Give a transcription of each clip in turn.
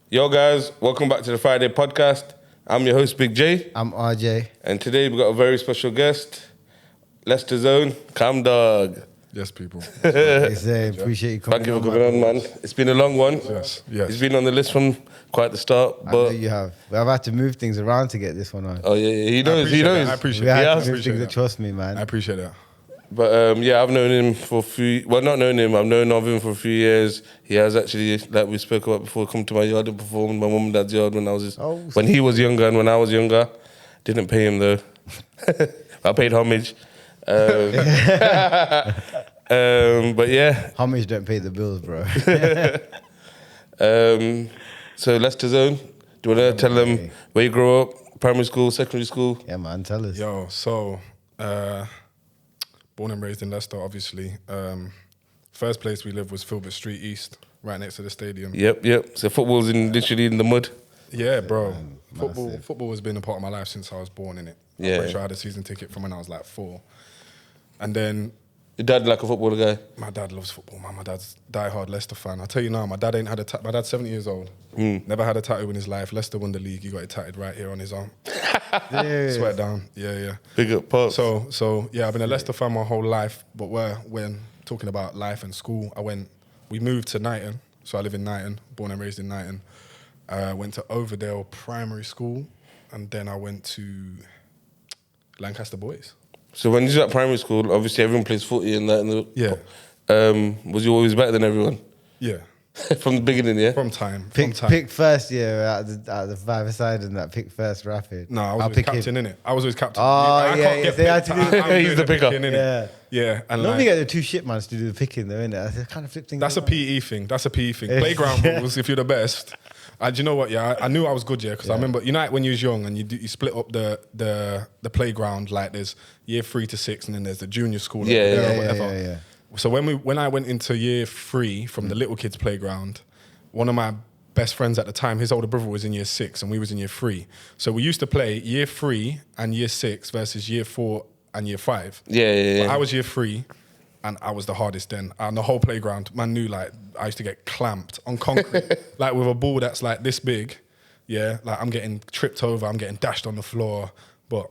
Yo guys, welcome back to the Fryday Podcast. I'm your host, Big J. I'm RJ. And today we've got a very special guest, Leicester Zone, Cam Dog. Yes, people. Appreciate you coming Thank you for coming on, man. It's been a long one. Yes. It's been on the list from quite the start. I But know you have. But I've had to move things around to get this one on. Oh yeah, he knows. I appreciate We that. had I to move appreciate things, that. trust me, man. I appreciate that. But yeah, I've known him for a few. Well, not known him. I've known of him for a few years. He has actually, like we spoke about before, come to my yard and performed in my mum and dad's yard when he was younger and when I was younger. Didn't pay him though. I paid homage. But yeah. Homage don't pay the bills, bro. So Leicester Zone. Do you want to tell them where you grew up? Primary school, secondary school? Yeah, man, tell us. Yo, so born and raised in Leicester, obviously. First place we lived was Filbert Street East, right next to the stadium. Yep. So football's literally in the mud. Yeah, bro. Massive. Football has been a part of my life since I was born in it. Yeah. I'm pretty sure I had a season ticket from when I was like 4. And then Your dad like a footballer guy? my dad loves football, man. My dad's diehard Leicester fan. I tell you now, my dad ain't had a my dad's 70 years old. Never had a tattoo in his life. Leicester won the league. He got it tatted right here on his arm. Swear down. Yeah. Big up, Pops. So yeah, I've been a Leicester fan my whole life. But when talking about life and school, we moved to Knighton. So I live in Knighton, born and raised in Knighton. Went to Overdale Primary School, and then I went to Lancaster Boys. So when you was at primary school, obviously everyone plays footy and that. Yeah. Was you always better than everyone? Yeah. From the beginning, yeah? From time. Pick first, yeah, at the five-a-side and that pick first rapid. No, I was I'll always pick captain, him. innit? I was always captain. Oh, I yeah, can't yeah, get they had picked. to do- I'm He's good the at picker. picking, innit? Yeah. Yeah. And Normally like, get the two shit mans to do the picking though, innit? I kind of flip things that's a around. PE thing. That's a PE thing. Playground rules, if you're the best. And do you know what? Yeah, I knew I was good, yeah, because I remember, you know, like when you was young and you split up the playground, like there's year 3 to 6 and then there's the junior school over there or whatever. Yeah. So when I went into year 3 from the little kids playground, one of my best friends at the time, his older brother was in year 6 and we was in year 3. So we used to play year 3 and year 6 versus year 4 and year 5. Yeah. But I was year 3 and I was the hardest then. And the whole playground, man knew like I used to get clamped on concrete, like with a ball that's like this big. Yeah, like I'm getting tripped over, I'm getting dashed on the floor, but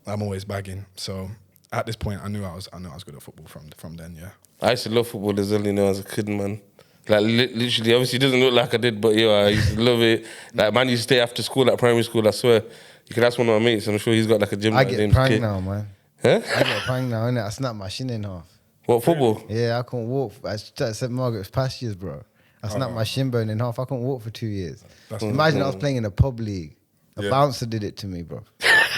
I'm always bagging. So at this point, I knew I was good at football from then. Yeah. I used to love football as well, you know, as a kid, man. Like literally, obviously it doesn't look like I did, but yo, I used to love it. Like man used to stay after school at primary school, I swear. You can ask one of my mates, I'm sure he's got like a gym. I like get named pranked Kit. now, man. Huh? I get pranked now, innit? I snap my shin in half. What, football? Yeah, I couldn't walk. I at St. Margaret's past years, bro. I snapped my shin bone in half. I couldn't walk for 2 years. Imagine I was playing in a pub league. The bouncer did it to me, bro.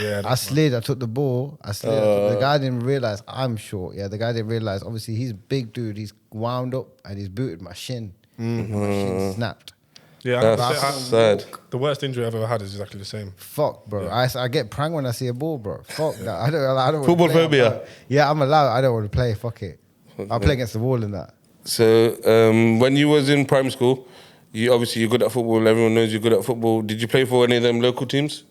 Yeah. I slid. I took the ball. The guy didn't realize I'm short. Yeah, the guy didn't realize. Obviously, he's a big dude. He's wound up and he's booted my shin. My shin snapped. Yeah, That's sad. The worst injury I've ever had is exactly the same. Fuck, bro. I get pranked when I see a ball, bro. Fuck that. I don't. Football wanna play. phobia? Yeah, I'm allowed. I don't want to play. Fuck it. I'll play against the wall and that. So when you was in primary school, you're good at football, everyone knows you're good at football. Did you play for any of them local teams?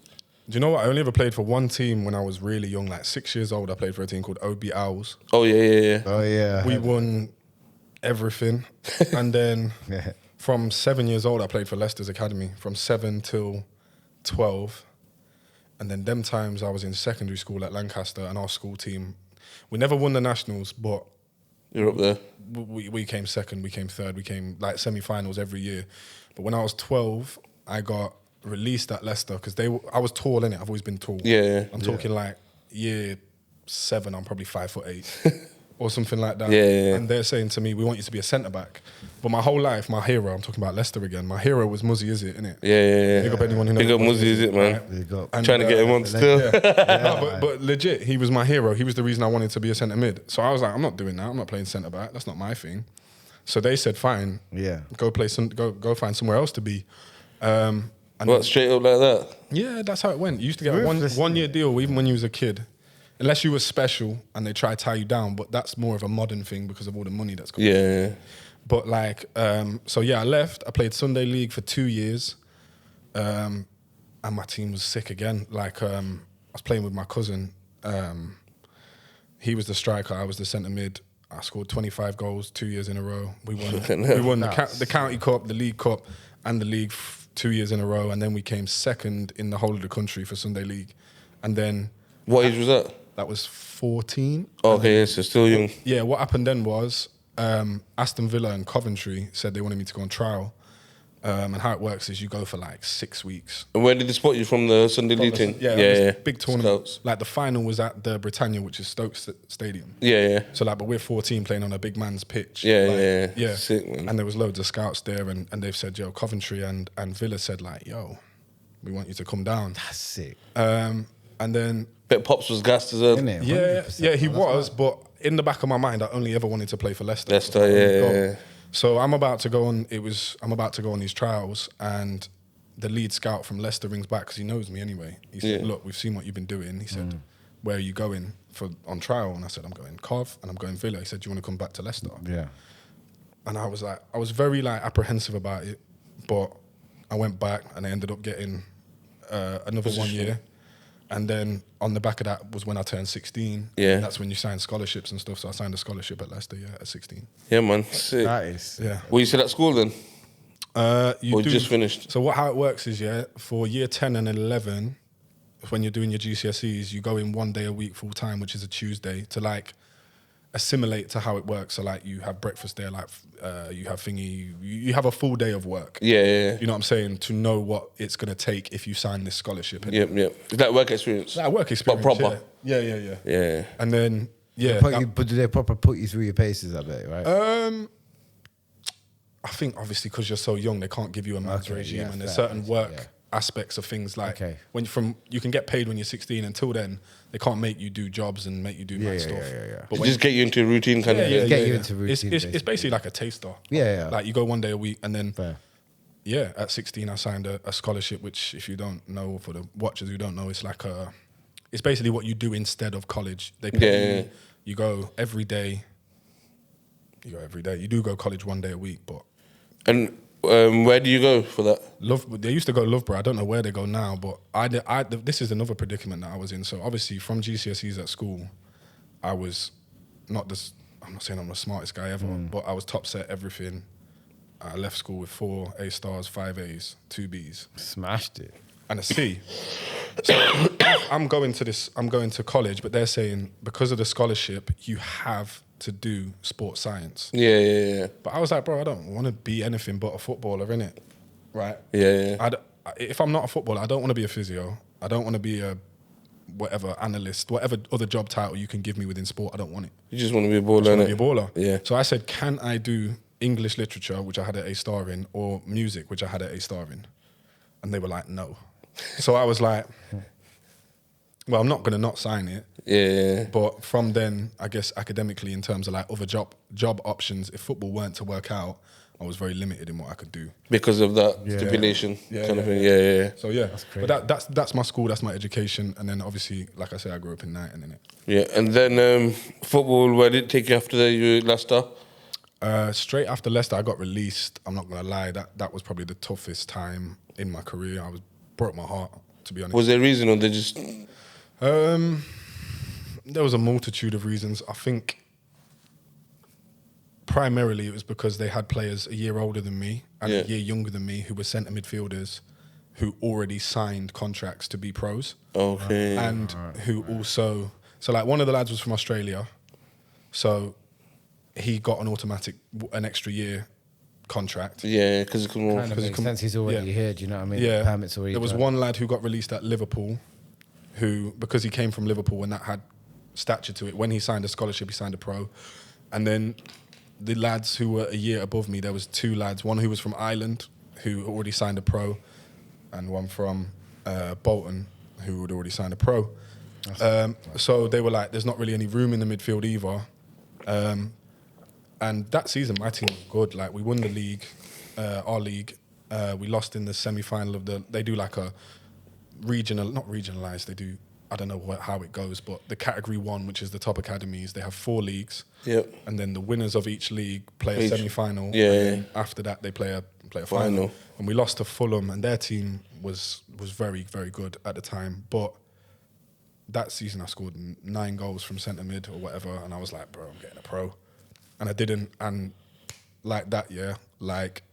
Do you know what? I only ever played for one team when I was really young, like 6 years old. I played for a team called OB Owls. Oh, yeah. Oh yeah. We won everything. And then from 7 years old, I played for Leicester's Academy from 7 till 12. And then them times I was in secondary school at Lancaster and our school team, we never won the nationals, but You're up there. we came second, we came third, we came like semi-finals every year. But when I was 12, I got released at Leicester because I was tall, innit? I've always been tall. Yeah. I'm talking like year 7, I'm probably 5'8". Or something like that. Yeah. And they're saying to me, we want you to be a centre-back. But my whole life, my hero, I'm talking about Leicester again, my hero was Muzzy, is it, innit? Yeah. Big up anyone who knows. Big up Muzzy, is it, man? Right? Big up. And, Trying to get him on still. No, but legit, he was my hero. He was the reason I wanted to be a centre mid. So I was like, I'm not doing that. I'm not playing centre back. That's not my thing. So they said, fine. Yeah. Go go find somewhere else to be. And What, straight up like that? yeah, that's how it went. You used to get a one year deal even when you was a kid. Unless you were special and they try to tie you down, but that's more of a modern thing because of all the money that's going on. Yeah. But like, so yeah, I left. I played Sunday League for 2 years. And my team was sick again. Like, I was playing with my cousin. He was the striker. I was the centre mid. I scored 25 goals 2 years in a row. We won the county cup, the league cup, and the league 2 years in a row, and then we came second in the whole of the country for Sunday League. And then... What age was that? That was 14. Oh, okay, so still young. Yeah, what happened then was Aston Villa and Coventry said they wanted me to go on trial. And how it works is you go for like 6 weeks. And where did they spot you from the Sunday League team? Yeah. Big tournament. Scouts. Like the final was at the Britannia, which is Stokes Stadium. Yeah. So like, but we're 14 playing on a big man's pitch. Yeah. Sick, man. And there was loads of scouts there, and they've said, yo, Coventry and Villa said like, yo, we want you to come down. That's sick. And then... Bet Pops was gassed as well. Innit? Yeah, he was, right. but in the back of my mind, I only ever wanted to play for Leicester. Yeah. So I'm about to go on these trials, and the lead scout from Leicester rings back because he knows me anyway. He said, look, we've seen what you've been doing. He said, where are you going on trial? And I said, I'm going Cov and I'm going Villa. He said, do you want to come back to Leicester? Yeah. And I was very like apprehensive about it, but I went back and I ended up getting another 1 year. And then on the back of that was when I turned 16. Yeah. And that's when you sign scholarships and stuff. So I signed a scholarship at Leicester, at 16. Yeah, man. Sick. That is. Yeah. Were you still at school then? You just finished? So how it works is, for year 10 and 11, when you're doing your GCSEs, you go in 1 day a week full time, which is a Tuesday, to like assimilate to how it works. So like you have breakfast there, like you have you have a full day of work. Yeah. You know what I'm saying? To know what it's going to take if you sign this scholarship. Yep. Is that work experience? That work experience. But proper? Yeah. And then, But do they proper put you through your paces, I bet, right? I think obviously because you're so young, they can't give you a maths regime, and there's fair. certain work aspects of things like when you can get paid when you're 16. Until then, they can't make you do jobs and make you do math stuff. But just get you into a routine kind of thing. Get you into routine. It's basically like a taster. Yeah. Like you go 1 day a week, and then Fair. at 16 I signed a scholarship, which if you don't know, for the watchers who don't know, it's like it's basically what you do instead of college. They pay you. You go every day. You do go college 1 day a week, but. And where do you go for that? They used to go Loughborough. I don't know where they go now, but this is another predicament that I was in. So obviously from GCSEs at school, I was I'm not saying I'm the smartest guy ever, but I was top set everything. I left school with 4 A stars, 5 A's, 2 B's. Smashed it. And a C. So I'm going to college, but they're saying because of the scholarship, you have to do sports science. Yeah. But I was like, bro, I don't want to be anything but a footballer, innit? Right? Yeah. If I'm not a footballer, I don't want to be a physio. I don't want to be a whatever analyst, whatever other job title you can give me within sport. I don't want it. You just want to be a baller, I just want to be a baller. Yeah. So I said, can I do English literature, which I had an A star in, or music, which I had an A star in? And they were like, no. So I was like, well, I'm not going to not sign it. Yeah. But from then, I guess academically, in terms of like other job options, if football weren't to work out, I was very limited in what I could do Because of that stipulation kind of thing. Yeah. So but that's my school, that's my education, and then obviously, like I say, I grew up in Knighton, innit? Yeah, and then football. Where did it take you after that? You Leicester? Straight after Leicester, I got released. I'm not gonna lie, that was probably the toughest time in my career. Broke my heart, to be honest. Was there a reason, or they just? There was a multitude of reasons. I think primarily it was because they had players a year older than me and a year younger than me who were centre midfielders who already signed contracts to be pros. Okay. And who also... So, like, one of the lads was from Australia. So, he got an extra year contract. Yeah, because it Kind of makes sense. He's already here, do you know what I mean? Yeah. Permits already There was done. one lad who got released at Liverpool who, because he came from Liverpool and that had stature to it, when he signed a scholarship, he signed a pro. And then the lads who were a year above me, there was 2 lads, one who was from Ireland, who already signed a pro, and one from Bolton, who had already signed a pro. So they were like, there's not really any room in the midfield either. And that season, my team was good. Like, we won the league, our league. We lost in the semi-final of they do like a not regionalised, they do, I don't know how it goes, but the category 1, which is the top academies, they have 4 leagues. Yep. And then the winners of each league play a semi-final. Yeah. And then after that, they play a final. And we lost to Fulham, and their team was very, very good at the time. But that season, I scored 9 goals from centre mid or whatever, and I was like, bro, I'm getting a pro. And I didn't, and like that year, like...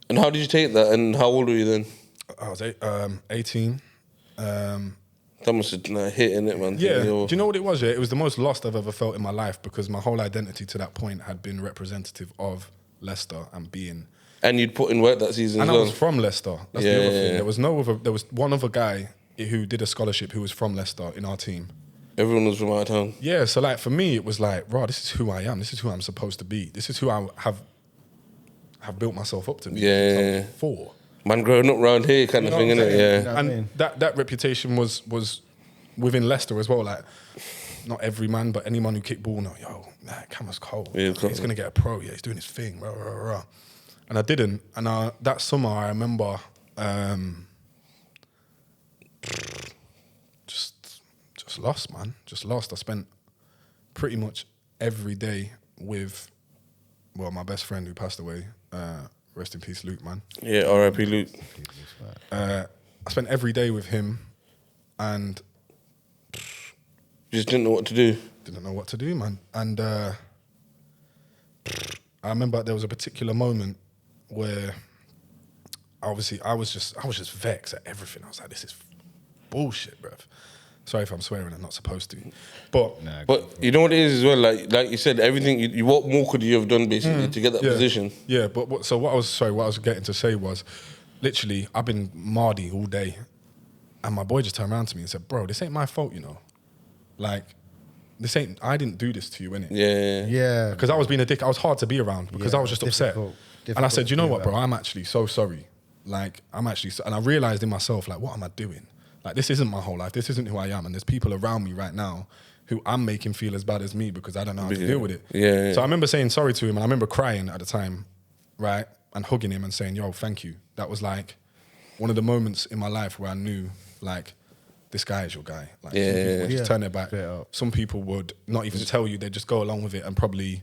And how did you take that, and how old were you then? I was 18. That must have hit in it, man. Yeah. Do you know what it was? Yeah, it was the most lost I've ever felt in my life because my whole identity to that point had been representative of Leicester and being. And you'd put in work that season And as I well. was from Leicester. That's the other thing. There was no other. There was one other guy who did a scholarship who was from Leicester in our team. Everyone was from out of town. Yeah. So like for me, it was like, bro, this is who I am. This is who I'm supposed to be. This is who I have built myself up to be. Yeah. For. Man, growing up round here, kind of thing, innit? Yeah. You know what I mean? And that reputation was within Leicester as well. Like, not every man, but anyone who kicked ball, no, yo, man, Cam's cold. Yeah, He's going to get a pro. Yeah, he's doing his thing. Rah, rah, rah. And I didn't. And that summer, I remember just lost, man. Just lost. I spent pretty much every day with, well, my best friend who passed away. Rest in peace, Luke, man. Yeah, R.I.P. Luke. I spent every day with him and Just didn't know what to do. didn't know what to do, man. And I remember there was a particular moment where obviously I was just vexed at everything. I was like, this is bullshit, bruv. Sorry if I'm swearing, I'm not supposed to. But But you know what it is as well, like you said, everything, what more could you have done basically to get that position? Yeah, but what I was getting to say was, literally, I've been mardy all day, and my boy just turned around to me and said, bro, this ain't my fault, you know. Like, I didn't do this to you, innit? Yeah. Yeah. Because I was being a dick. I was hard to be around because Yeah, I was just upset. difficult And I said, you know to be what, bro, around. I'm actually so sorry. Like, and I realized in myself, like, what am I doing? Like, this isn't my whole life. This isn't who I am. And there's people around me right now who I'm making feel as bad as me because I don't know how to deal with it. Yeah. So I remember saying sorry to him, and I remember crying at the time, right? And hugging him and saying, yo, thank you. That was like one of the moments in my life where I knew, like, this guy is your guy. Like, some people would just turn their back. Straight up. Some people would not even tell you, they'd just go along with it and probably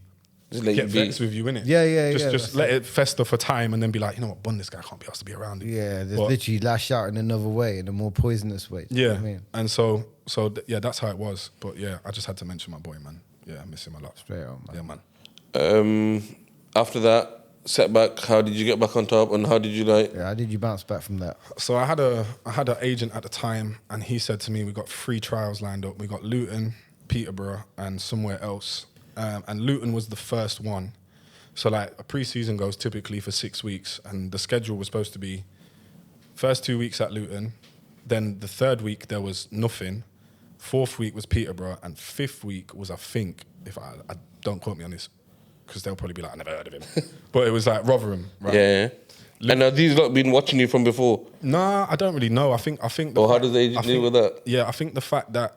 Just let get you be. vexed with you, innit? Yeah, Just that's let it fester for time and then be like, you know what, bun, this guy can't be asked to be around him. Yeah, there's But- literally lash out in another way, in a more poisonous way. Do you know Yeah. what I mean? And so that's how it was. But yeah, I just had to mention my boy, man. Yeah, I miss him a lot. Straight up, man. Yeah, man. After that setback, how did you get back on top, and how did you Yeah, how did you bounce back from that? So I had an agent at the time, and he said to me, we got 3 trials lined up. We got Luton, Peterborough, and somewhere else. And Luton was the first one. So like a pre-season goes typically for 6 weeks, and the schedule was supposed to be first 2 weeks at Luton, then the 3rd week there was nothing, 4th week was Peterborough, and 5th week was, I think, if I don't quote me on this, because they'll probably be like, I never heard of him. But it was like Rotherham, right? Yeah. And have these lot been watching you from before? Nah, I don't really know. I think. Or how does the agent deal with that? Yeah, I think the fact that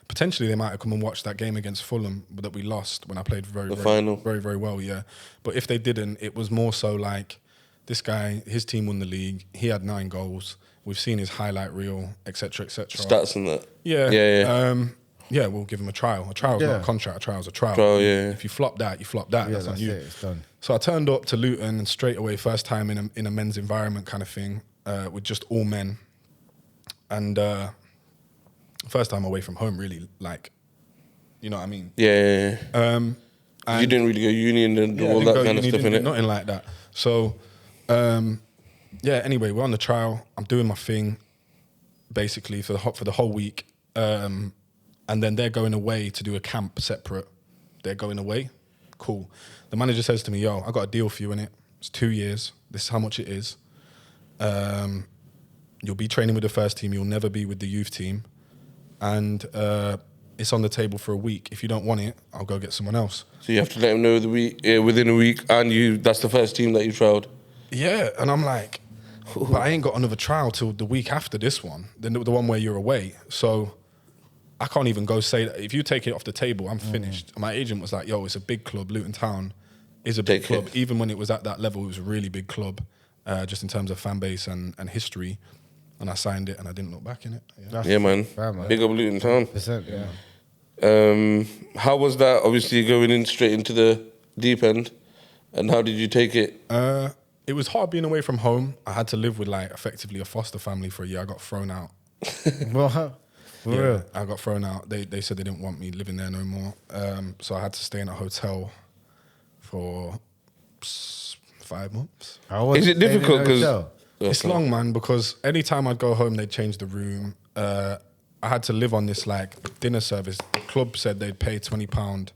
potentially they might have come and watched that game against Fulham that we lost when I played final. very, very well. Yeah, but if they didn't, it was more so like this guy, his team won the league. He had 9 goals. We've seen his highlight reel, etc., etc. Stats and that. Yeah, Yeah. Yeah, we'll give him a trial. A trial's not a contract. A trial's a trial. Trial, yeah. If you flop that, you flop that. Yeah, that's on that's you. it, it's done. So I turned up to Luton and straight away, first time in a men's environment kind of thing, with just all men. And first time away from home, really, like, you know what I mean? Yeah. And You didn't really go union and do all didn't that go kind of uni, stuff, didn't do innit? nothing like that. So, yeah, anyway, we're on the trial. I'm doing my thing, basically, for the whole week. And then they're going away to do a camp separate. They're going away. Cool. The manager says to me, yo, I got a deal for you in it. It's 2 years. This is how much it is. You'll be training with the first team. You'll never be with the youth team. And it's on the table for a week. If you don't want it, I'll go get someone else. So you have to let them know within a week, and that's the first team that you trialled. Yeah, and I'm like, but I ain't got another trial till the week after this one, the one where you're away. So I can't even go say that. If you take it off the table, I'm finished. My agent was like, yo, it's a big club. Luton Town is a big club. Even when it was at that level, it was a really big club, just in terms of fan base and history. And I signed it and I didn't look back in it. Yeah. Yeah, man. Fair, man. Big up Luton Town. Yeah. How was that, obviously, going in straight into the deep end? And how did you take it? It was hard being away from home. I had to live with, like, effectively a foster family for a year. I got thrown out. Well, for real. I got thrown out. They said they didn't want me living there no more. So I had to stay in a hotel for 5 months. How was Is it staying in a difficult? 'Cause hotel? It's long, man, because anytime I'd go home, they'd change the room. I had to live on this like dinner service. The club said they'd pay £20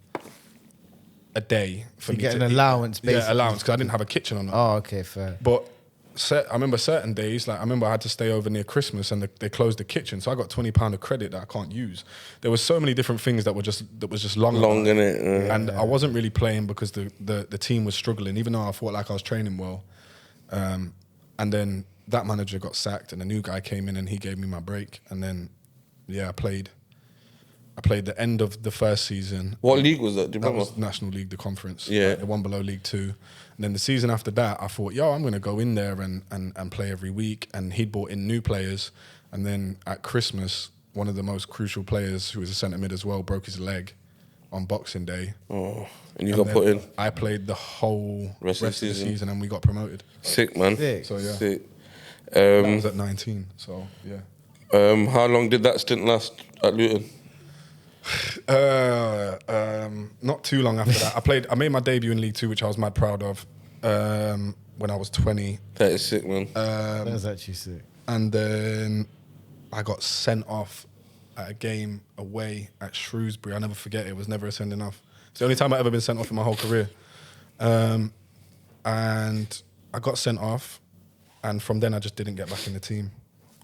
a day for me get to an eat. allowance, basically. Yeah, allowance, because I didn't have a kitchen on it. Oh, okay, fair. But I remember certain days, like I remember I had to stay over near Christmas and they closed the kitchen, so I got £20 of credit that I can't use. There was so many different things that was just long in it, and I wasn't really playing because the team was struggling, even though I felt like I was training well. And then that manager got sacked, and a new guy came in, and he gave me my break. And then, I played the end of the first season. What league was that? Do you That remember? was National League, the conference. Yeah. The one below League Two. And then the season after that, I thought, I'm going to go in there and play every week. And he'd brought in new players. And then at Christmas, one of the most crucial players, who was a centre mid as well, broke his leg on Boxing Day. Oh, and you got put in? I played the whole rest of the season and we got promoted. Sick, man. Sick. So, yeah. Sick. That was at 19, so, yeah. How long did that stint last at Luton? Not too long after that. I made my debut in League Two, which I was mad proud of, when I was 20. That is sick, man. That's actually sick. And then I got sent off at a game away at Shrewsbury. I'll never forget it. It was never a sending off. It's the only time I've ever been sent off in my whole career. And I got sent off, and from then I just didn't get back in the team.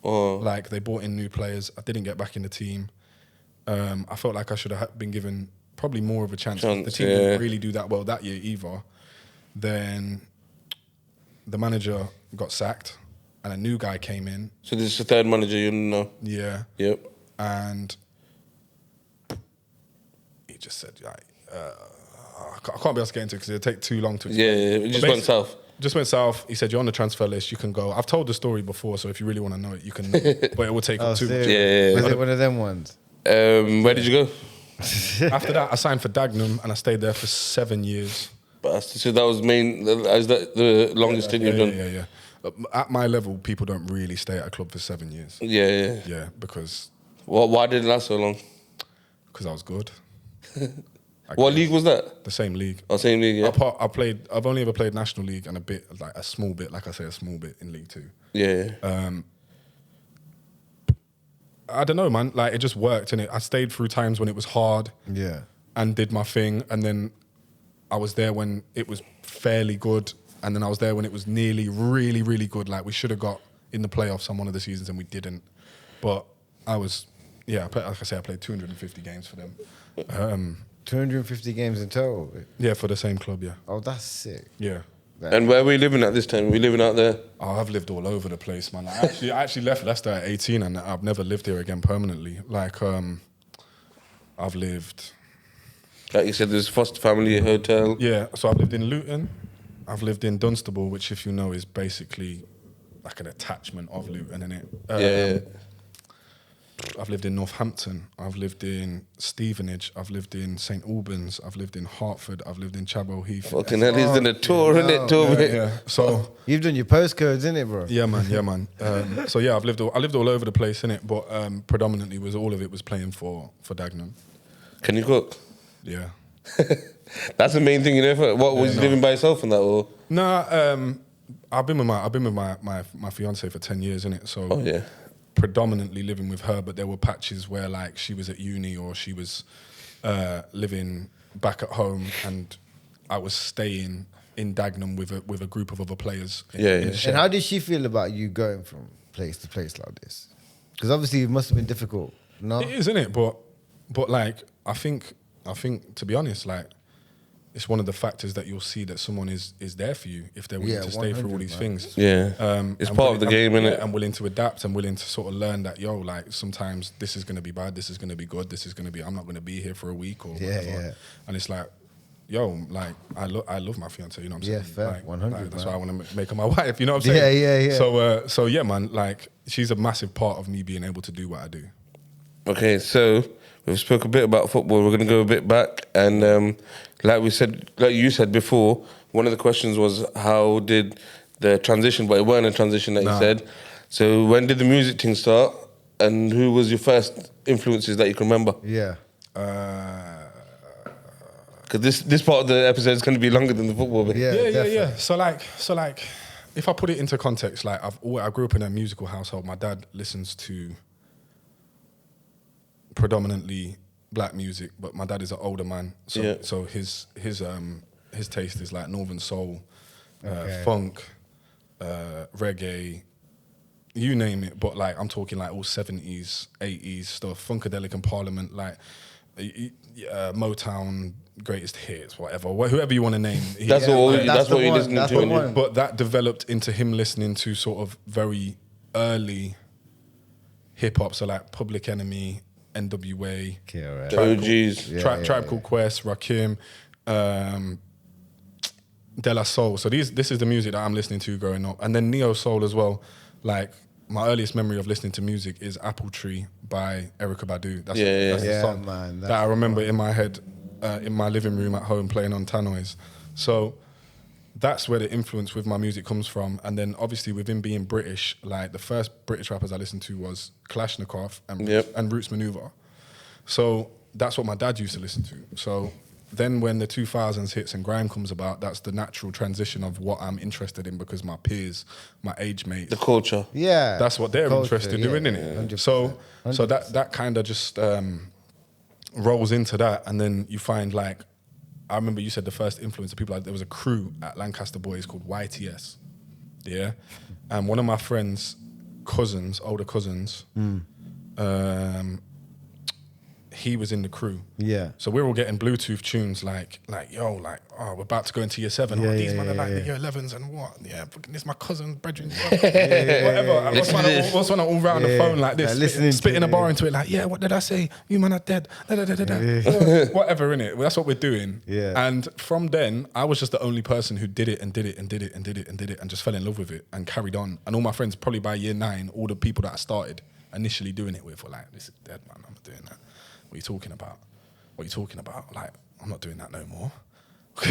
Oh. Like, they brought in new players. I didn't get back in the team. I felt like I should have been given probably more of a chance. The team didn't really do that well that year either. Then the manager got sacked and a new guy came in. So this is the third manager you know? Yeah. Yep. And he just said, I can't be able to get into it because it'll take too long to explain. Yeah, it just went south. Just went south. He said, you're on the transfer list, you can go. I've told the story before, so if you really want to know it, you can. But it will take up too much. Yeah. Was it one of them ones? Where did you go? After that, I signed for Dagenham and I stayed there for 7 years. So that was is that the longest stint you've done? Yeah. At my level, people don't really stay at a club for 7 years. Yeah. Yeah, because Why did it last so long? I was good. What league was that? The same league. Oh, same league, yeah. I've only ever played National League and a small bit in League Two. Yeah. I don't know, man. Like, it just worked, innit? I stayed through times when it was hard. Yeah. And did my thing, and then I was there when it was fairly good, and then I was there when it was nearly really, really good. Like, we should have got in the playoffs on one of the seasons, and we didn't. But I was, like I say, I played 250 games for them. 250 games in total? Yeah, for the same club, yeah. Oh, that's sick. Yeah. And where were we living at this time? Were we living out there? Oh, I've lived all over the place, man. I actually left Leicester at 18 and I've never lived here again permanently. Like, I've lived... Like you said, there's foster family hotel. Yeah, so I've lived in Luton. I've lived in Dunstable, which, if you know, is basically like an attachment of Luton, innit? Yeah. I've lived in Northampton. I've lived in Stevenage. I've lived in St Albans. I've lived in Hertford. I've lived in Chapel Heath. Fucking hell, he's done a tour, innit? Tour, Yeah. So You've done your postcodes, innit, bro? yeah, man. So yeah, I lived all over the place, innit? But predominantly all of it was playing for Dagenham. Can you cook? Yeah. That's the main thing, you know. What was you living by yourself and that, or? Nah, I've been with my fiance for 10 years, innit? So Oh yeah. predominantly living with her, but there were patches where like she was at uni or she was living back at home, and I was staying in Dagenham with a group of other players. And how did she feel about you going from place to place like this? Because obviously it must have been difficult, no? It is, isn't it? But like I think to be honest, like it's one of the factors that you'll see that someone is there for you if they're willing to stay through all these things. Yeah. It's part of the game, innit? And willing to adapt and willing to sort of learn that, like sometimes this is going to be bad, this is going to be good, this is going to be, I'm not going to be here for a week or whatever. Yeah. And it's like, like I love my fiance, you know what I'm saying? Fair, like, 100. That's why I want to make her my wife, you know what I'm saying? Yeah. So yeah, man, like she's a massive part of me being able to do what I do. Okay, so we've spoke a bit about football. We're going to go a bit back, and like you said before, one of the questions was how did the transition, but it weren't a transition that you said. So when did the music thing start, and who was your first influences that you can remember? Yeah. Because this part of the episode is going to be longer than the football bit. Yeah. Yeah. So like, if I put it into context, like I grew up in a musical household. My dad listens to predominantly black music, but my dad is an older man, so his taste is like northern soul, funk, reggae, you name it. But like I'm talking like all 70s, 80s stuff, Funkadelic and Parliament, like Motown, greatest hits, whatever, whoever you want to name. That's what you're listening to. But that developed into him listening to sort of very early hip hop, so like Public Enemy, NWA, Tribe Called Quest, Rakim, De La Soul. So this is the music that I'm listening to growing up, and then neo soul as well. Like my earliest memory of listening to music is Apple Tree by Erykah Badu. That's the song that I remember in my head, in my living room at home playing on tannoys. So that's where the influence with my music comes from. And then obviously within being British, like the first British rappers I listened to was Kalashnikov and Roots Maneuver. So that's what my dad used to listen to. So then when the 2000s hits and grime comes about, that's the natural transition of what I'm interested in, because my peers, my age mates, the culture, that's what they're interested in doing, innit? 100%. So that kind of just rolls into that, and then you find like, I remember you said the first influence of people, like there was a crew at Lancaster Boys called YTS, and one of my friends' cousins, older cousins, he was in the crew. Yeah. So we were all getting Bluetooth tunes like, we're about to go into year 7. These men are like the year 11s and what? Yeah, fucking this is my cousin, brethren, whatever. What's one all round the phone like this, spitting a bar into it like, what did I say? You man are dead. Whatever, innit? That's what we're doing. Yeah. And from then, I was just the only person who did it and just fell in love with it and carried on. And all my friends, probably by year 9, all the people that I started initially doing it with were like, this is dead, man, I'm not doing that. What are you talking about? Like, I'm not doing that no more.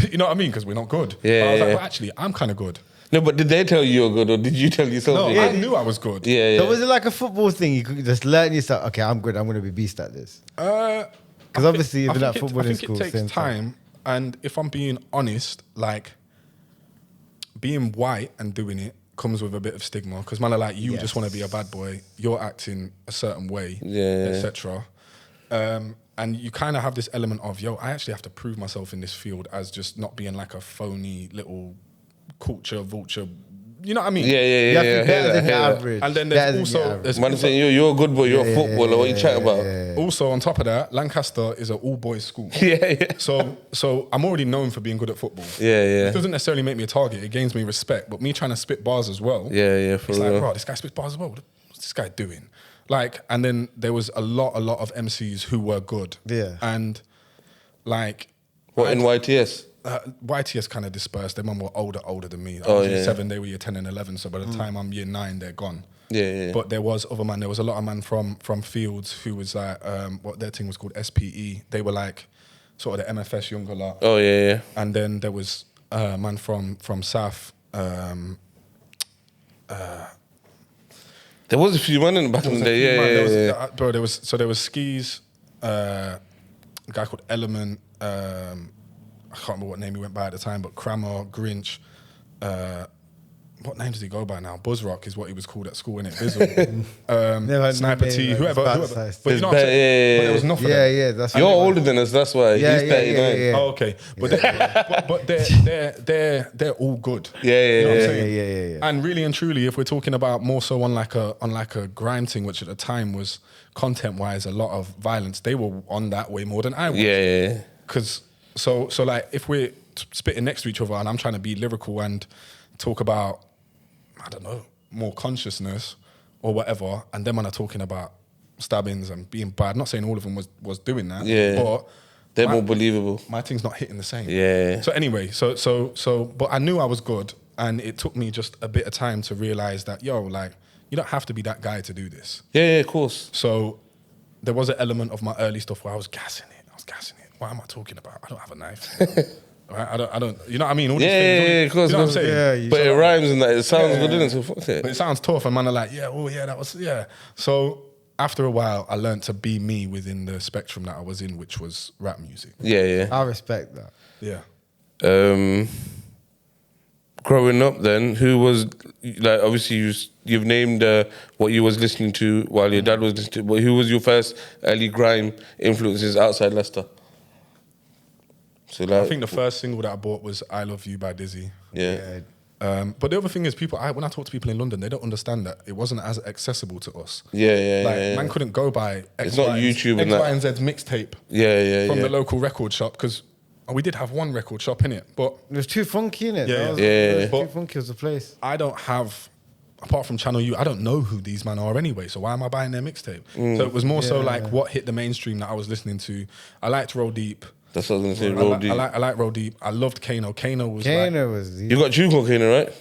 You know what I mean? Because we're not good. Yeah. But I was like, well, actually, I'm kind of good. No, but did they tell you you're good, or did you tell yourself? No, I knew I was good. Yeah. So was it like a football thing? You could just learn yourself, okay, I'm good, I'm going to be beast at this? Because obviously you've been at football in school. I think it takes time. And if I'm being honest, like, being white and doing it comes with a bit of stigma. Because man are like, you just want to be a bad boy. You're acting a certain way, etc. And you kind of have this element of, I actually have to prove myself in this field as just not being like a phony little culture vulture. You know what I mean? Yeah. You have to be better than the average. And then there's also... Man saying, you're a good boy, you're a footballer, what you chatting about? Also, on top of that, Lancaster is an all-boys school. So I'm already known for being good at football. It doesn't necessarily make me a target, it gains me respect, but me trying to spit bars as well. It's like, bro, this guy spits bars as well. What's this guy doing? Like, and then there was a lot of MCs who were good. Yeah. And like... What, in YTS? YTS kind of dispersed. Them were older than me. I was year 7, they were year 10 and 11. So by the time I'm year 9, they're gone. Yeah. But there was a lot of man from Fields who was like, what their thing was called SPE. They were like sort of the MFS younger lot. Oh, yeah. And then there was a man from South. There was a few men in the back in the day, Bro, there was Skis, a guy called Element, I can't remember what name he went by at the time, but Crammer, Grinch, what name does he go by now? Buzzrock is what he was called at school, innit? Bizzle. Sniper T, whoever. But you know what I'm saying? But there was nothing. Yeah, that's You're older than us, that's why. He's 39. Yeah. Oh, okay. But they're all good. Yeah. You know what I'm saying? Yeah. And really and truly, if we're talking about more so on like a grime thing, which at the time was content-wise a lot of violence, they were on that way more than I was. Yeah. Because so like if we're spitting next to each other and I'm trying to be lyrical and talk about, I don't know, more consciousness or whatever, and them when are talking about stabbings and being bad. Not saying all of them was doing that, but they're more believable. My thing's not hitting the same. Yeah. So anyway, but I knew I was good, and it took me just a bit of time to realize that, like, you don't have to be that guy to do this. Yeah, of course. So there was an element of my early stuff where I was gassing it. What am I talking about? I don't have a knife. Right? I don't. You know what I mean? All these things, of course. You know what I'm saying? Yeah, but it rhymes and that. It sounds good, doesn't it? So fuck it. But it sounds tough, and man are like, that was. So after a while, I learned to be me within the spectrum that I was in, which was rap music. Yeah. I respect that. Yeah. growing up, then who was like obviously you've named what you was listening to while your dad was listening to, but who was your first early grime influences outside Leicester? So like, I think the first single that I bought was "I Love You" by Dizzy. Yeah. But the other thing is, when I talk to people in London, they don't understand that it wasn't as accessible to us. Man couldn't go by It's not YouTube and that. Y and Z's mixtape. From the local record shop, because we did have one record shop in it, but It was too funky, innit? But Too funky was the place. I don't have, apart from Channel U, I don't know who these men are anyway. So why am I buying their mixtape? So it was more so like what hit the mainstream that I was listening to. I liked Roll Deep. That's what I was going to say, Roll Deep. I like Roll Deep. I loved Kano. Kano was You got a tune called Kano, right?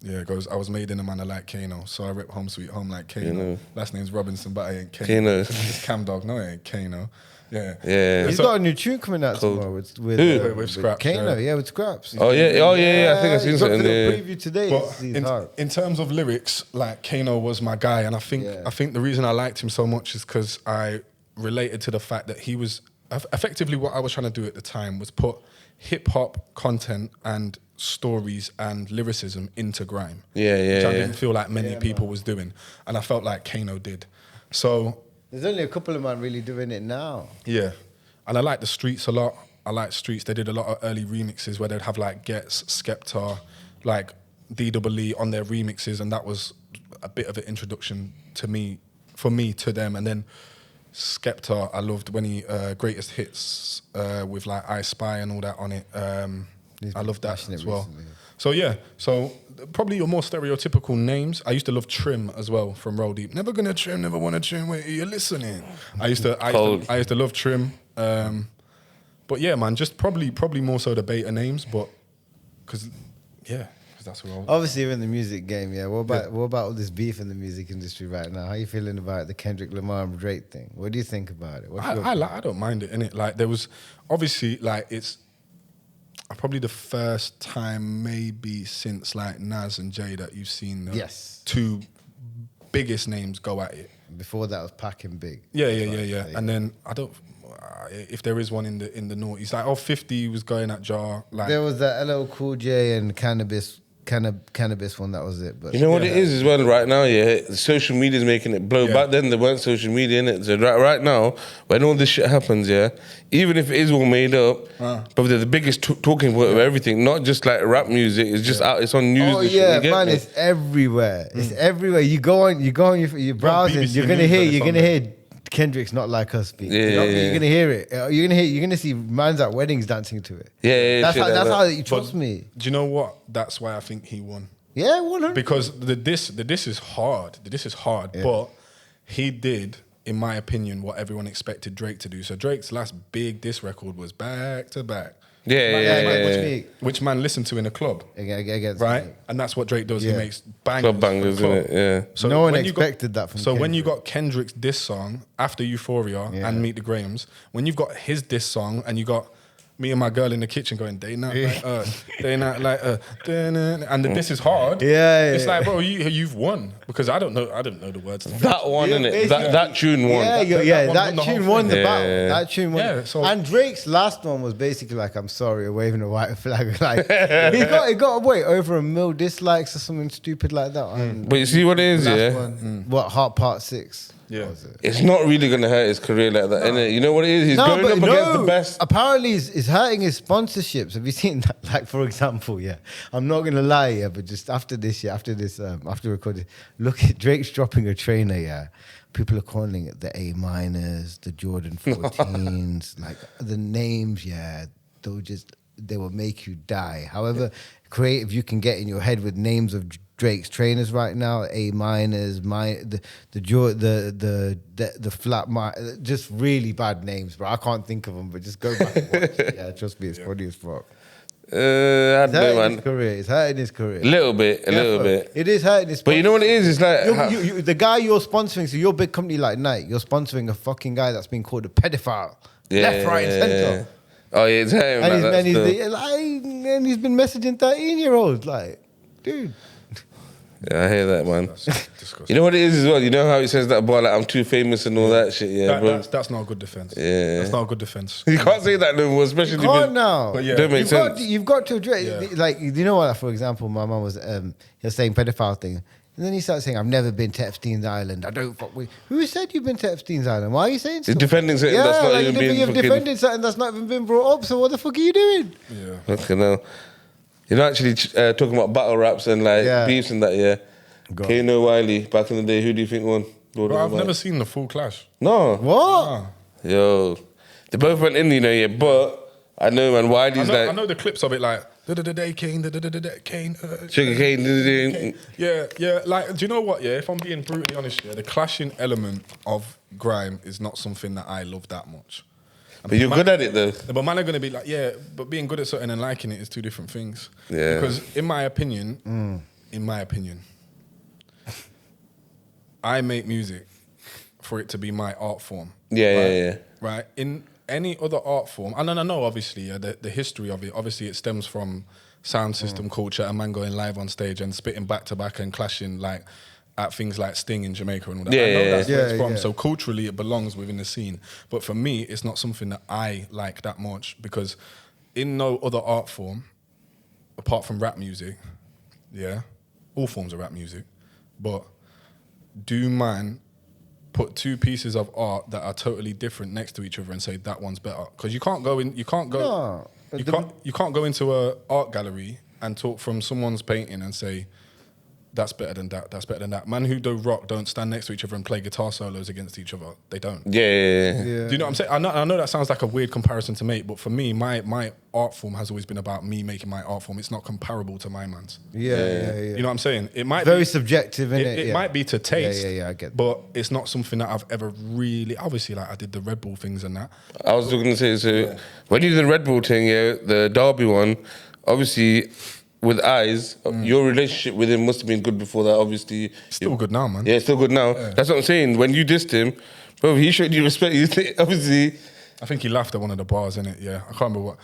Yeah, it goes, I was made in a manner like Kano, so I rip Home Sweet Home like Kano. Last name's Robinson, but I ain't Kano. Kano. It's Cam Dog, no, it ain't Kano. Yeah. He's got a new tune coming out tomorrow with Scraps. Kano, with Scraps. Oh yeah. I think I've seen something there. Preview today. But in terms of lyrics, like Kano was my guy, and I think the reason I liked him so much is because I related to the fact that he was effectively what I was trying to do at the time was put hip hop content and stories and lyricism into grime. Which I didn't feel like many people was doing, and I felt like Kano did. So there's only a couple of men really doing it now. Yeah, and I like the Streets a lot. I like Streets. They did a lot of early remixes where they'd have like Gets, Skepta, like DEE on their remixes, and that was a bit of an introduction for me to them. And then Skepta, I loved when he greatest hits with like I Spy and all that on it. I love that as well. Recently. So probably your more stereotypical names. I used to love Trim as well from Roll Deep. Never gonna trim, never wanna trim. Wait, you're listening. I used to love Trim. But yeah, man, just probably more so the beta names, but because that's what. Obviously, you're in the music game, yeah. What about all this beef in the music industry right now? How you feeling about the Kendrick Lamar and Drake thing? What do you think about it? I don't mind it, innit? Like there was obviously like it's probably the first time maybe since like Nas and Jay that you've seen the two biggest names go at it. Before that was Pac and Big. Yeah. And then I don't. If there is one in the noughties, like 50 was going at Jar. Like there was that LL Cool J and Cannabis one, that was it. But you know what it is as well right now, social media is making it blow. Back then there weren't social media in it. So right now, when all this shit happens, even if it is all made up, but they're the biggest talking point of everything, not just like rap music, it's just out, it's on news. Oh yeah, man, it's everywhere. It's everywhere. You go on your browsing, you're gonna hear Kendrick's Not Like Us speak. You're gonna hear it. You're gonna see mans at weddings dancing to it. That's how you trust me. Do you know what? That's why I think he won. Yeah, 100. Because the diss is hard. The diss is hard, but he did, in my opinion, what everyone expected Drake to do. So Drake's last big diss record was back to back. Which man listened to in a club, right? And that's what Drake does. He makes bangers. Club bangers, innit? So no one expected that from Kendrick. When you got Kendrick's diss song after Euphoria and Meet the Grahams, when you've got his diss song and you got me and my girl in the kitchen going, they not like they not like and the diss is hard. It's like, bro, you've won because I don't know the words. That one, innit? That tune won. That tune won the battle. That tune won. Yeah, and Drake's last one was basically like, I'm sorry, waving a white flag. Like he got away over 1 million dislikes or something stupid like that. But you see what it is, What Heart Part 6. Yeah, it's not really gonna hurt his career like that, innit? You know what it is? He's going up against the best. Apparently, it's hurting his sponsorships. Have you seen that? Like, for example, I'm not gonna lie, but just after recording, look at Drake's dropping a trainer, People are calling it the A minors, the Jordan 14s, like the names, they will make you die. However creative you can get in your head with names of Drake's trainers right now, A minors, the flat, just really bad names, bro. I can't think of them, but just go back and watch it. Yeah, trust me, it's funny as fuck. I don't know, man. It's hurting his career. A little bit. It is hurting his. But you know what it is? It's like the guy you're sponsoring. So you're a big company like Nike. You're sponsoring a fucking guy that's been called a pedophile, left, right, and centre. Oh yeah, it's him. And he's been messaging 13-year-olds, like, dude. Yeah, I hear that, man. That's disgusting. You know what it is as well? You know how he says that about like I'm too famous and all that shit, yeah, bro. That's not a good defense. Yeah. That's not a good defense. You can't say that no more, especially You can't now. But yeah. Don't make sense. You've got to address, like, you know what, for example, my mum was, he was saying pedophile thing. And then he started saying, I've never been to Epstein's Island. I don't fuck with... Who said you've been to Epstein's Island? Why are you saying You're stuff? defending something that's not even being you've fucking... defended something that's not even been brought up, so what the fuck are you doing? Yeah. Okay, no. You're not actually talking about battle raps and like beefs and that, yeah. Kano Wiley, back in the day, who do you think won? Bro, I've never seen the full clash. No. What? Nah. Yo. They both went in, you know, yeah, but I know, man, Wiley's I know the clips of it, like, Kane, Kane. Sugar cane. Yeah, like, do you know what, yeah, if I'm being brutally honest, yeah, the clashing element of grime is not something that I love that much. But you're good at it, though. But man are going to be like, yeah, but being good at something and liking it is two different things. Yeah. Because in my opinion, I make music for it to be my art form. Yeah. Right? In any other art form, and I know obviously the history of it, obviously it stems from sound system culture, a man going live on stage and spitting back to back and clashing like at things like Sting in Jamaica and all that. I know that's where it's from. So culturally it belongs within the scene. But for me, it's not something that I like that much because in no other art form, apart from rap music, yeah, all forms of rap music, but do man put two pieces of art that are totally different next to each other and say that one's better? Because you can't go into a art gallery and talk from someone's painting and say that's better than that, that's better than that. Man who do rock don't stand next to each other and play guitar solos against each other. They don't. Yeah. Do you know what I'm saying? I know that sounds like a weird comparison to make, but for me, my art form has always been about me making my art form. It's not comparable to my man's. Yeah. You know what I'm saying? It might Very be subjective, innit? It might be to taste. Yeah, I get that. But it's not something that I've ever really... Obviously, like, I did the Red Bull things and that. I was going to say, so when you did the Red Bull thing, yeah, the Derby one, obviously... With Eyes, your relationship with him must have been good before that, obviously. Still good now, man. Yeah, still good now. Yeah. That's what I'm saying. When you dissed him, bro, he showed you respect. Obviously. I think he laughed at one of the bars, innit? Yeah. I can't remember what...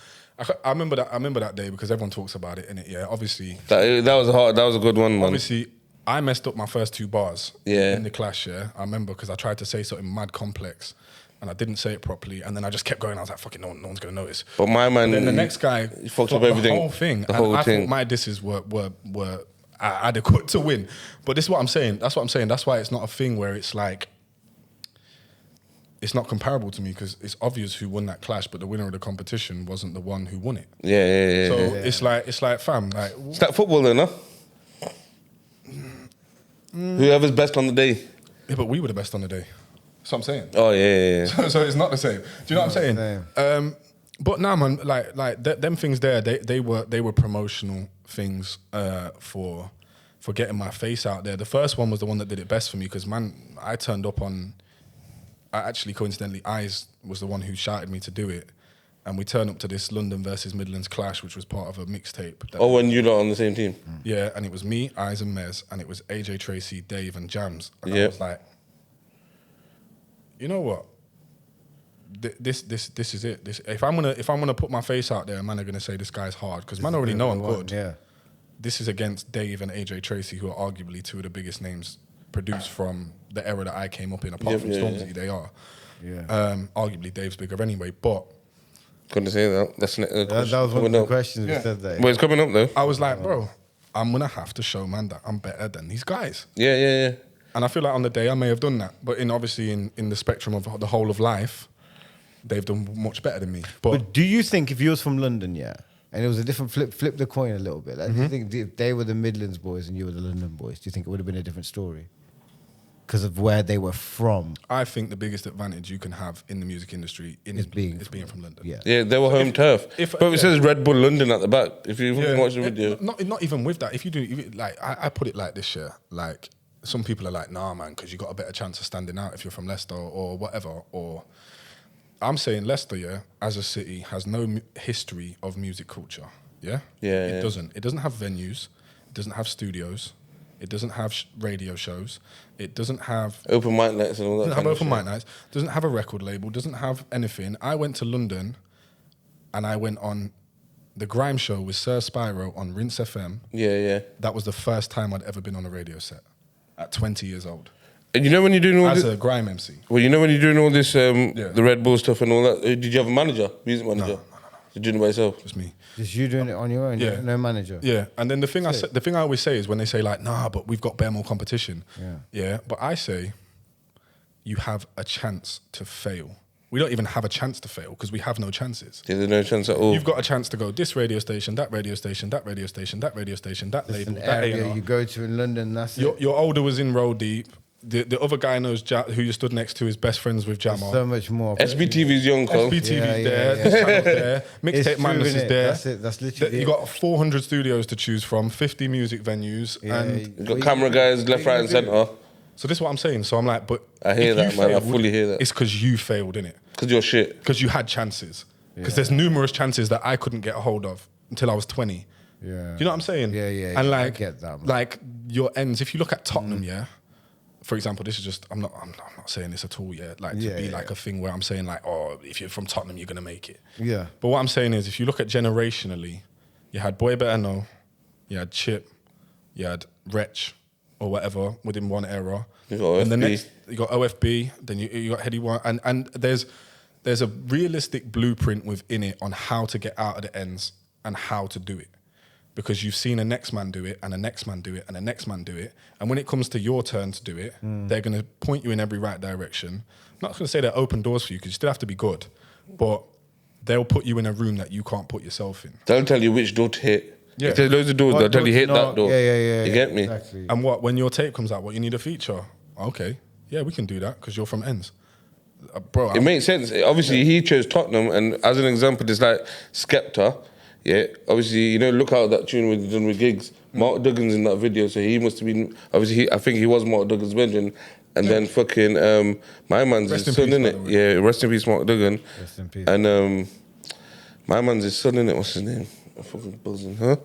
I remember that day because everyone talks about it, innit? Yeah, obviously... That was a good one, man. Obviously, I messed up my first two bars in the clash, yeah? I remember because I tried to say something mad complex and I didn't say it properly, and then I just kept going. I was like, "Fucking, no one's gonna notice." But my man, then the next guy fucked up everything, the whole thing. The whole I thing. thought my disses were adequate to win. But this is what I'm saying. That's what I'm saying. That's why it's not a thing where it's like it's not comparable to me because it's obvious who won that clash, but the winner of the competition wasn't the one who won it. Yeah. So it's like fam, like it's like football, then, no? Whoever's best on the day. Yeah, but we were the best on the day. That's what I'm saying. Oh yeah. So it's not the same. Do you know what I'm saying? But nah, man, like them things there, they were promotional things for getting my face out there. The first one was the one that did it best for me because man, I turned up on. Actually, coincidentally, Eyes was the one who shouted me to do it, and we turned up to this London versus Midlands clash, which was part of a mixtape. When you lot on the same team. Yeah, and it was me, Eyes, and Mez, and it was AJ Tracy, Dave, and Jams. And I was like, you know what? This is it. If I'm gonna put my face out there, man are gonna say this guy's hard because man already know I'm good. Yeah. This is against Dave and AJ Tracy, who are arguably two of the biggest names produced from the era that I came up in. Apart from Stormzy, they are. Yeah. Arguably Dave's bigger anyway, but couldn't say that. That was one of the questions we said there. Well, it's coming up though. I was like, bro, I'm gonna have to show man that I'm better than these guys. Yeah. And I feel like on the day I may have done that, but obviously in the spectrum of the whole of life, they've done much better than me. But do you think if you was from London, and it was a different flip the coin a little bit, like, do you think if they were the Midlands boys and you were the London boys, do you think it would have been a different story? Because of where they were from. I think the biggest advantage you can have in the music industry is being from London. Yeah, they were home turf. But it says Red Bull London at the back. If you watch the video. Not even with that. If you do, like, I put it like this year, like, some people are like, nah, man, because you got a better chance of standing out if you're from Leicester or whatever. Or I'm saying Leicester, as a city, has no history of music culture. Yeah? It doesn't. It doesn't have venues. It doesn't have studios. It doesn't have radio shows. It doesn't have... open mic nights and all that. Doesn't have open mic nights. Doesn't have a record label. Doesn't have anything. I went to London and I went on the Grime show with Sir Spyro on Rinse FM. Yeah. That was the first time I'd ever been on a radio set at 20 years old. And you know when you're doing all As this, a Grime MC. well, you know when you're doing all this, the Red Bull stuff and all that. Did you have a manager, music manager? No. You're doing it by yourself. Just me. Just you doing it on your own. Yeah. No manager. Yeah, and then the thing I always say is when they say like, nah, but we've got bare more competition. Yeah, but I say you have a chance to fail. We don't even have a chance to fail because we have no chances. Yeah, there's no chance at all. You've got a chance to go this radio station, that radio station, that radio station, that radio station, that label, An that area A&R. you go to in London, that's it. Your older was in Roll Deep. The other guy knows who you stood next to is best friends with Jamal. So much more. SBTV's young, Cole. SBTV's Yeah, there, yeah. this channel's there, It's Mixtape true, Madness is innit? there. That's it, that's literally You it. got 400 studios to choose from, 50 music venues, and You've got camera guys left, right, and centre. so this is what I'm saying. So I'm like, but I hear if that, you man. I failed, fully hear that. It's because you failed, innit? Because you're shit. Because you had chances. Because there's numerous chances that I couldn't get a hold of until I was 20. Yeah. Do you know what I'm saying? Yeah. And I like, get that, man. like your ends. If you look at Tottenham, for example, this is just I'm not saying this at all. Like to be like a thing where I'm saying like, oh, if you're from Tottenham, you're gonna make it. Yeah. But what I'm saying is, if you look at generationally, you had Boy Better Know, you had Chip, you had Wretch or whatever within one era. You got And the OFB. next, you got OFB. Then you got Heady One, and there's a realistic blueprint within it on how to get out of the ends and how to do it. Because you've seen a next man do it, and a next man do it, and a next man do it. And when it comes to your turn to do it, they're going to point you in every right direction. I'm not going to say they're open doors for you, because you still have to be good. But they'll put you in a room that you can't put yourself in. They'll tell you which door to hit. Yeah. If there's loads of doors, What they'll tell door you to hit knock. that door. Yeah. You get me? Exactly. And what, when your tape comes out, what, you need a feature? Okay, yeah, we can do that, because you're from ends. Bro, It makes sense. Obviously, he chose Tottenham, and as an example, there's like Skepta. Yeah, obviously, you know, look out that tune with done with Gigs. Mark Duggan's in that video, so he must have been. Obviously, I think he was Mark Duggan's mention, and then fucking my man's Rest his in son, peace, innit? by the way. Yeah, rest in peace, Mark Duggan. Rest in peace. And my man's his son, innit? What's his name? I'm fucking buzzing, huh?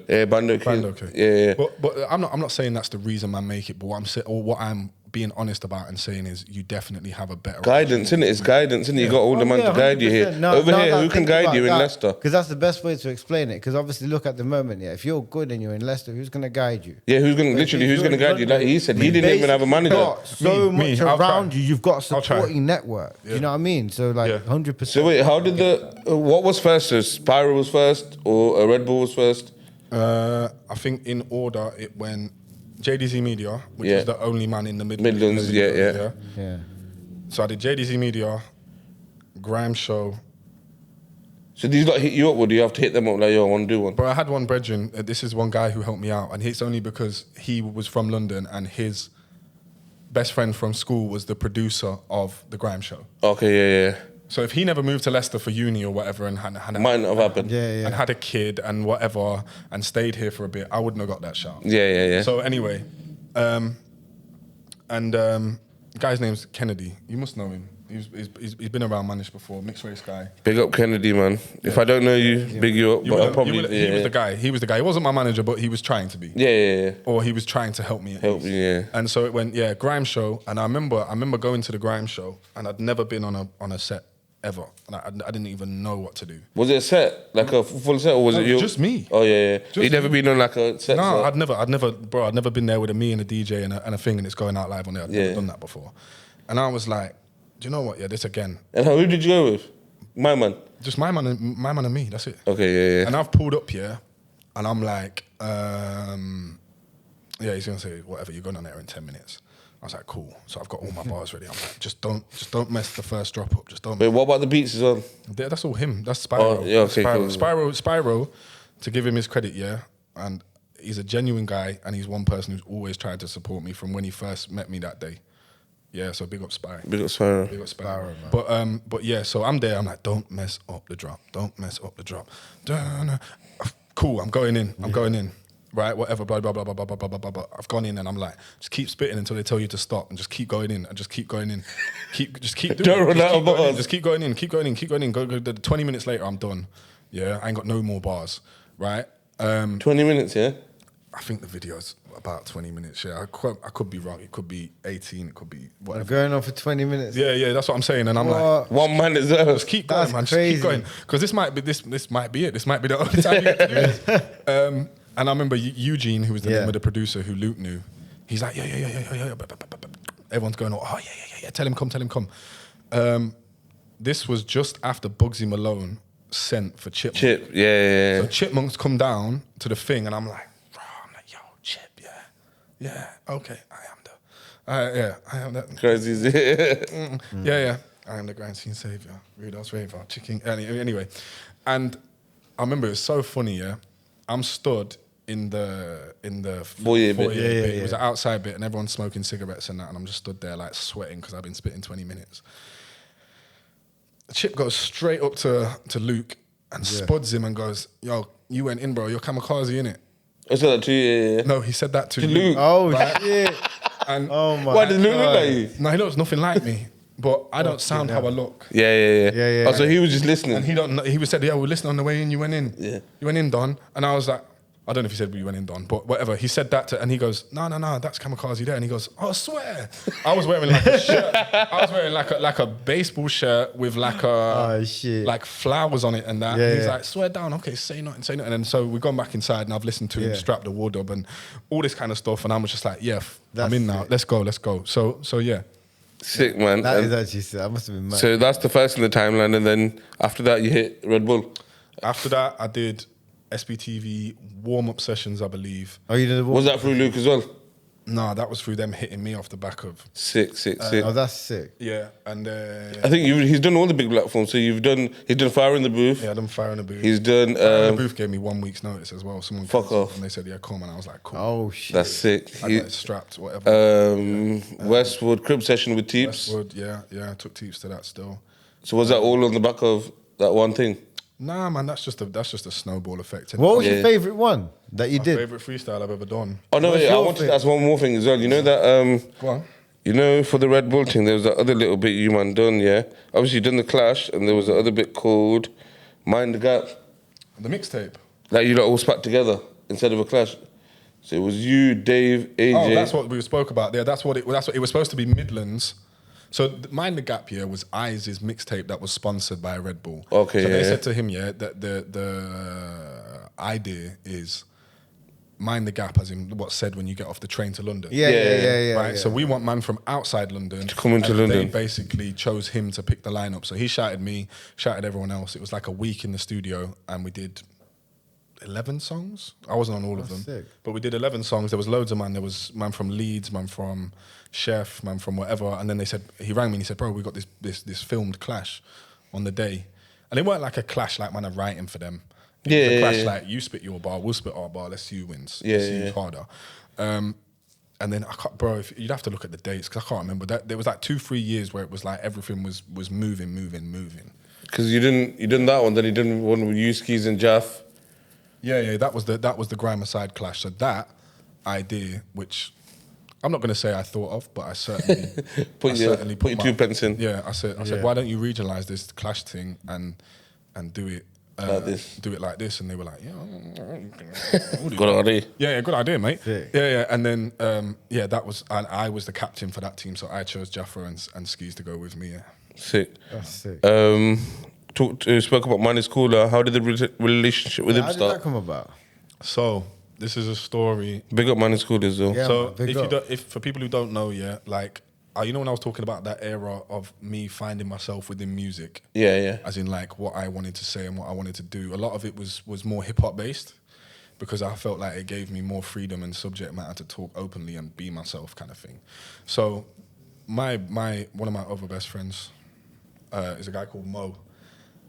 Yeah, Bando King. Bando King. Yeah. But I'm not saying that's the reason man make it. But what I'm saying, or what I'm being honest about and saying is, you definitely have a better Guidance, innit? It's guidance, innit? You got all the man to guide you here. Over here, who can guide you in Leicester? Because that's the best way to explain it. Because obviously, look at the moment. Yeah, if you're good and you're in Leicester, who's going to guide you? Yeah, who's gonna But if guide you're you? in Like he said, he London, didn't even have a you've manager. got so Me, much I'll around try. you. You've got a I'll try. supporting network. Yeah. You know what I mean? So like, Yeah. 100%. So wait, how did what was first? So Spyro was first, or Red Bull was first? I think in order it went JDZ Media, which Yeah. is the only man in the Midlands. Midlands, yeah. Yeah. So I did JDZ Media, Grime Show. So these like hit you up, or do you have to hit them up like, yo, I want to do one? But I had one brethren, this is one guy who helped me out, and it's only because he was from London and his best friend from school was the producer of the Grime Show. Okay, yeah. So if he never moved to Leicester for uni or whatever and had Might not have happened. Yeah. and had a kid and whatever and stayed here for a bit, I wouldn't have got that shout. Yeah. So anyway, guy's name's Kennedy. You must know him. He's been around Manish before, mixed race guy. Big up Kennedy, man. If I don't know you, big you up. You But would've- I'll probably you would've- He was the guy. He was the guy. He wasn't my manager, but he was trying to be. Yeah. Or he was trying to help me. at Help least. me, yeah. And so it went, Grime Show. And I remember going to the Grime Show, and I'd never been on a set ever. And I didn't even know what to do. Was it a set, like a full set, or was No, it you? just me. Oh yeah. Just You never me. been on like a set? No, set? I'd never been there with me and a DJ and a thing, and it's going out live on there. I'd never done that before. And I was like, do you know what? Yeah, this again. And who did you go with? My man. Just my man and me. That's it. Okay, yeah. And I've pulled up here, and I'm like, he's gonna say whatever. You're going on there in 10 minutes. I was like, cool. So I've got all my bars ready. I'm like, just don't mess the first drop up. Just don't. Wait, what about the beats as well? That's all him. That's Spyro. Oh, yeah, okay, Spyro. cool. Spyro, to give him his credit, and he's a genuine guy, and he's one person who's always tried to support me from when he first met me that day. Yeah, so big up Spy. Big up Spyro. Big up Spyro. But yeah, so I'm there. I'm like, don't mess up the drop. Don't mess up the drop. Cool. I'm going in. Right, whatever, blah, blah, blah, blah, blah, blah, blah, blah, blah. I've gone in and I'm like, just keep spitting until they tell you to stop and just keep going in and just keep going in. Just keep doing Don't it. run out of bars. Just keep going in, keep going in, keep going in. Go. 20 minutes later, I'm done. Yeah, I ain't got no more bars, right? 20 minutes, yeah? I think the video's About 20 minutes, yeah. I could be wrong. It could be 18. It could be I'm whatever. going on for 20 minutes. Yeah, that's what I'm saying. And I'm like, 1 man as well. just keep going, That's man. crazy. Just keep going. Because this might be it. This might be the only time you get to do this. And I remember Eugene, who was the name of the producer who Luke knew. He's like, yeah. Everyone's going, oh, yeah. Tell him come. This was just after Bugsy Malone sent for Chipmunk. Chip, yeah. So Chipmunk's come down to the thing, and I'm like, yo, Chip, yeah, okay, I am that. Crazy. Yeah, I am the grand scene savior, Rudolph's Raver, chicken. Anyway, and I remember it was so funny. Yeah, I'm stood in the Foyer bit. bit. It was an outside bit, and everyone's smoking cigarettes and that, and I'm just stood there like sweating because I've been spitting 20 minutes. Chip goes straight up to Luke and spuds him and goes, "Yo, you went in, bro. You're kamikaze, innit?" I said that to you, yeah. No, he said that to Luke. Oh, shit. And Oh, my Why does Luke look God. like you? no, he looks nothing like me, but I don't sound how I look. Yeah. Oh, so he was just listening. And he don't know, he was said, "Yeah, we're listening on the way in. You went in. Yeah. You went in, Don." And I was like, I don't know if he said you went in, Don, but whatever. He said that and he goes, no, that's kamikaze there. And he goes, oh, I swear. I was wearing like a shirt. I was wearing like a baseball shirt with like Oh, shit. like flowers on it and that. Yeah, And he's yeah. like, swear down, okay, say nothing. And then so we've gone back inside and I've listened to him strap the wardrobe and all this kind of stuff. And I was just like, yeah, I'm That's in now. sick. Let's go. So yeah. Sick, man. That And is actually sick. That must have been mad. so that's the first in the timeline, and then after that you hit Red Bull. After that, I did SBTV warm-up sessions, I believe. Oh, you did the Was that through Luke as well? No, that was through them hitting me off the back of. Sick. Oh, that's sick. Yeah, and I think he's done all the big platforms. So he's done Fire in the Booth. yeah, them Fire in the Booth. He's done. Fire in the Booth gave me 1 week's notice as well. Someone Fuck called off. and they said, yeah, come, and I was like, cool. Oh, shit. That's sick. I got it strapped, whatever. Westwood Crib Session with Teeps. Westwood, yeah, I took Teeps to that still. So was that all on the back of that one thing? Nah, man, that's just a snowball effect. What was Yeah. your favourite one that you My did? favourite freestyle I've ever done? Oh no, What's wait, I your wanted to thing? ask one more thing as well. You know that Go on. you know, for the Red Bull thing, there was that other little bit you man done, yeah? Obviously you done the Clash, and there was the other bit called Mind the Gap. The mixtape. Like you lot all spat together instead of a clash. So it was you, Dave, AJ. Oh, that's what we spoke about there. That's what it was supposed to be Midlands. So Mind the Gap here was Eyes' mixtape that was sponsored by Red Bull. Okay, So they yeah. said to him, yeah, that the idea is Mind the Gap, as in what's said when you get off the train to London. Yeah. Right, so we want man from outside London to come into London. They basically chose him to pick the lineup. So he shouted me, shouted everyone else. It was like a week in the studio, and we did 11 songs. I wasn't on all of them, sick. but we did 11 songs. There was loads of man. There was man from Leeds, man from Chef, man from whatever. And then he rang me and he said, "Bro, we got this filmed clash on the day," and it weren't like a clash like man are writing for them. It was a clash like you spit your bar, we'll spit our bar. Let's see who wins. Let's see who's harder. And then I can't, bro. You'd have to look at the dates because I can't remember. There was like 2-3 years where it was like everything was moving. Because you done that one, then you done one with you, Skis and Jaff. Yeah, that was the Grime side clash. So that idea, which I'm not going to say I thought of, but I certainly Put your 2 pence in. Yeah, I said, why don't you regionalise this clash thing and do it Like this. Do it like this, and they were like, yeah, we'll do Good that. idea. Yeah, good idea, mate. Sick. Yeah, and then that was, and I was the captain for that team, so I chose Jaffa and Skis to go with me. Yeah. Sick. That's sick. Spoke about Mine is Cooler. How did the relationship with him How did start? that come about? So this is a story. Big up Mine is Cooler as well. Yeah. So man, big if up. for people who don't know, yeah, like you know when I was talking about that era of me finding myself within music, Yeah. as in like what I wanted to say and what I wanted to do. A lot of it was more hip hop based because I felt like it gave me more freedom and subject matter to talk openly and be myself, kind of thing. So my one of my other best friends is a guy called Mo,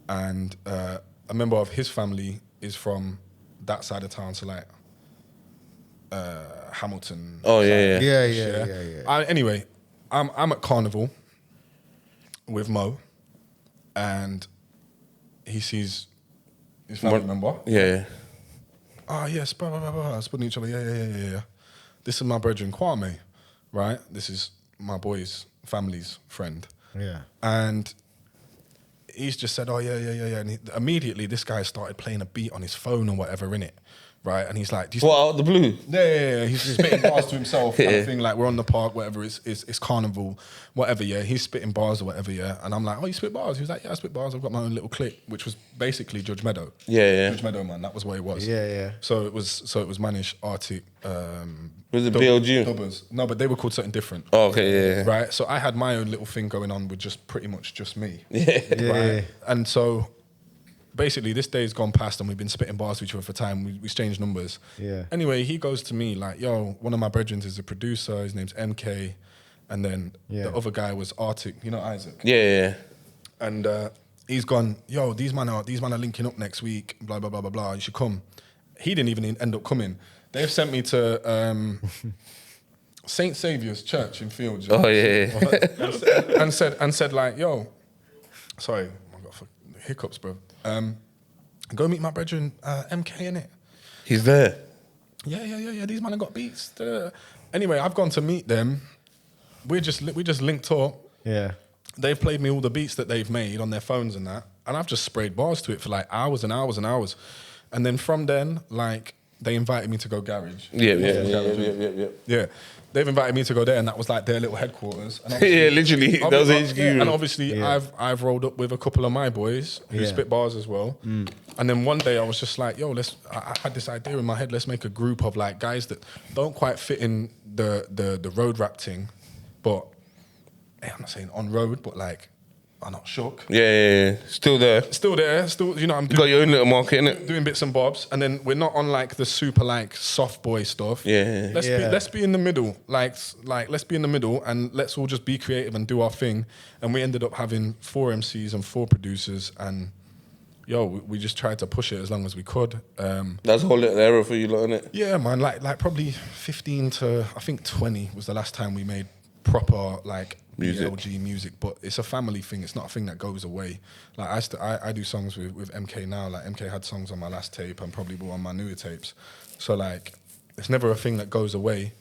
and a member of his family is from that side of town, so like Hamilton. Oh, yeah. Yeah. Anyway, I'm at Carnival with Mo, and he sees his family member. Yeah. Oh yes, blah blah blah blah. Spotting each other. Yeah. This is my brethren Kwame, right? This is my boy's family's friend. Yeah. And he's just said, oh, yeah. And immediately this guy started playing a beat on his phone or whatever, innit? right? And he's like, What, out the blue? Yeah. He's spitting bars to himself, kind of thing. Like, we're on the park, whatever. It's carnival, whatever. Yeah, he's spitting bars or whatever. Yeah, and I'm like, oh, you spit bars? He was like, yeah, I spit bars. I've got my own little clique, which was basically Judge Meadow. Yeah. Judge Meadow, man. That was what it was. Yeah. So it was Manish, Arctic. Was it BLG? Dubbers. No, but they were called something different. Oh, okay, yeah. Right. So I had my own little thing going on with just pretty much just me. Yeah. Right. And so basically this day's gone past and we've been spitting bars to each other for time. We exchanged numbers. Yeah. Anyway, he goes to me like, yo, one of my brethren is a producer. His name's MK. And then the other guy was Arctic. You know Isaac? Yeah. And he's gone, yo, these man are linking up next week, blah, blah, blah, blah, blah. You should come. He didn't even end up coming. They've sent me to St. Saviour's Church in Fields. Oh, yeah. and said like, yo, sorry, I got hiccups, bro. Go meet my brethren, MK, innit? He's there. Yeah. These man have got beats. Da-da-da. Anyway, I've gone to meet them. We just linked up. Yeah. They've played me all the beats that they've made on their phones and that, and I've just sprayed bars to it for like hours and hours and hours. And then from then, like, they invited me to go garage. Yeah. Yeah, they've invited me to go there, and that was like their little headquarters. And Yeah, literally. That was HQ. And obviously, I've rolled up with a couple of my boys who spit bars as well. And then one day I was just like, yo, I had this idea in my head. Let's make a group of like guys that don't quite fit in the road rap thing, but I'm not saying on road, but like, I'm not shook. Yeah. Still there. You know, I'm You got your own little market, innit? doing bits and bobs, and then we're not on like the super like soft boy stuff. Yeah. Let's be in the middle, like let's be in the middle, and let's all just be creative and do our thing. And we ended up having 4 MCs and 4 producers, and we just tried to push it as long as we could. That's a whole little era for you, lot, innit? Yeah, man, like probably 15 to I think 20 was the last time we made proper like BLG music, but it's a family thing. It's not a thing that goes away. Like I do songs with MK now. Like MK had songs on my last tape and probably will on my newer tapes. So like, it's never a thing that goes away.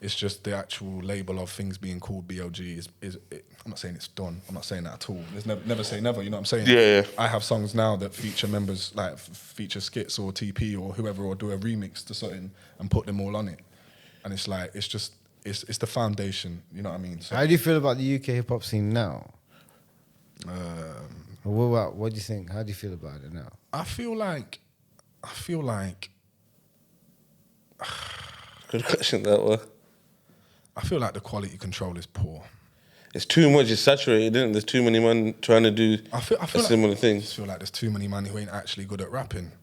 It's just the actual label of things being called BLG is I'm not saying it's done. I'm not saying that at all. There's never say never. You know what I'm saying? Yeah. I have songs now that feature members, like feature skits or TP or whoever, or do a remix to something and put them all on it. And it's like, it's the foundation, you know what I mean? So, How do you feel about the UK hip hop scene now? What do you think? How do you feel about it now? I feel like Good question, that one. I feel like the quality control is poor. It's too much. It's saturated, isn't it? There's too many men trying to do I feel similar I things. just feel like there's too many men who ain't actually good at rapping.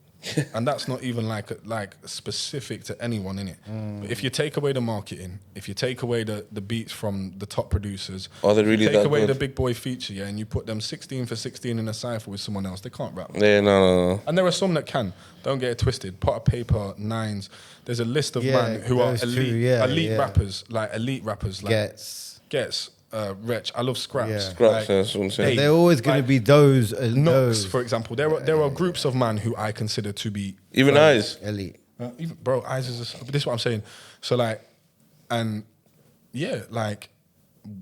And that's not even like specific to anyone, innit? But if you take away the marketing, if you take away the beats from the top producers, Are they really if you that take away good? the big boy feature, yeah, and you put them 16 for 16 in a cypher with someone else, they can't rap. Yeah, no. And there are some that can. Don't get it twisted. Pot of Paper, Nines. There's a list of Yeah, men who are those elite, two, yeah, elite yeah. rappers, like Gets, Wretch. I love Scraps. Yeah. Scraps, that's what I'm saying. They're always going to be those. Knocks, for example. There are groups of men who I consider to be Even Eyes. elite. even, bro, Eyes is this is what I'm saying. So like, and yeah, like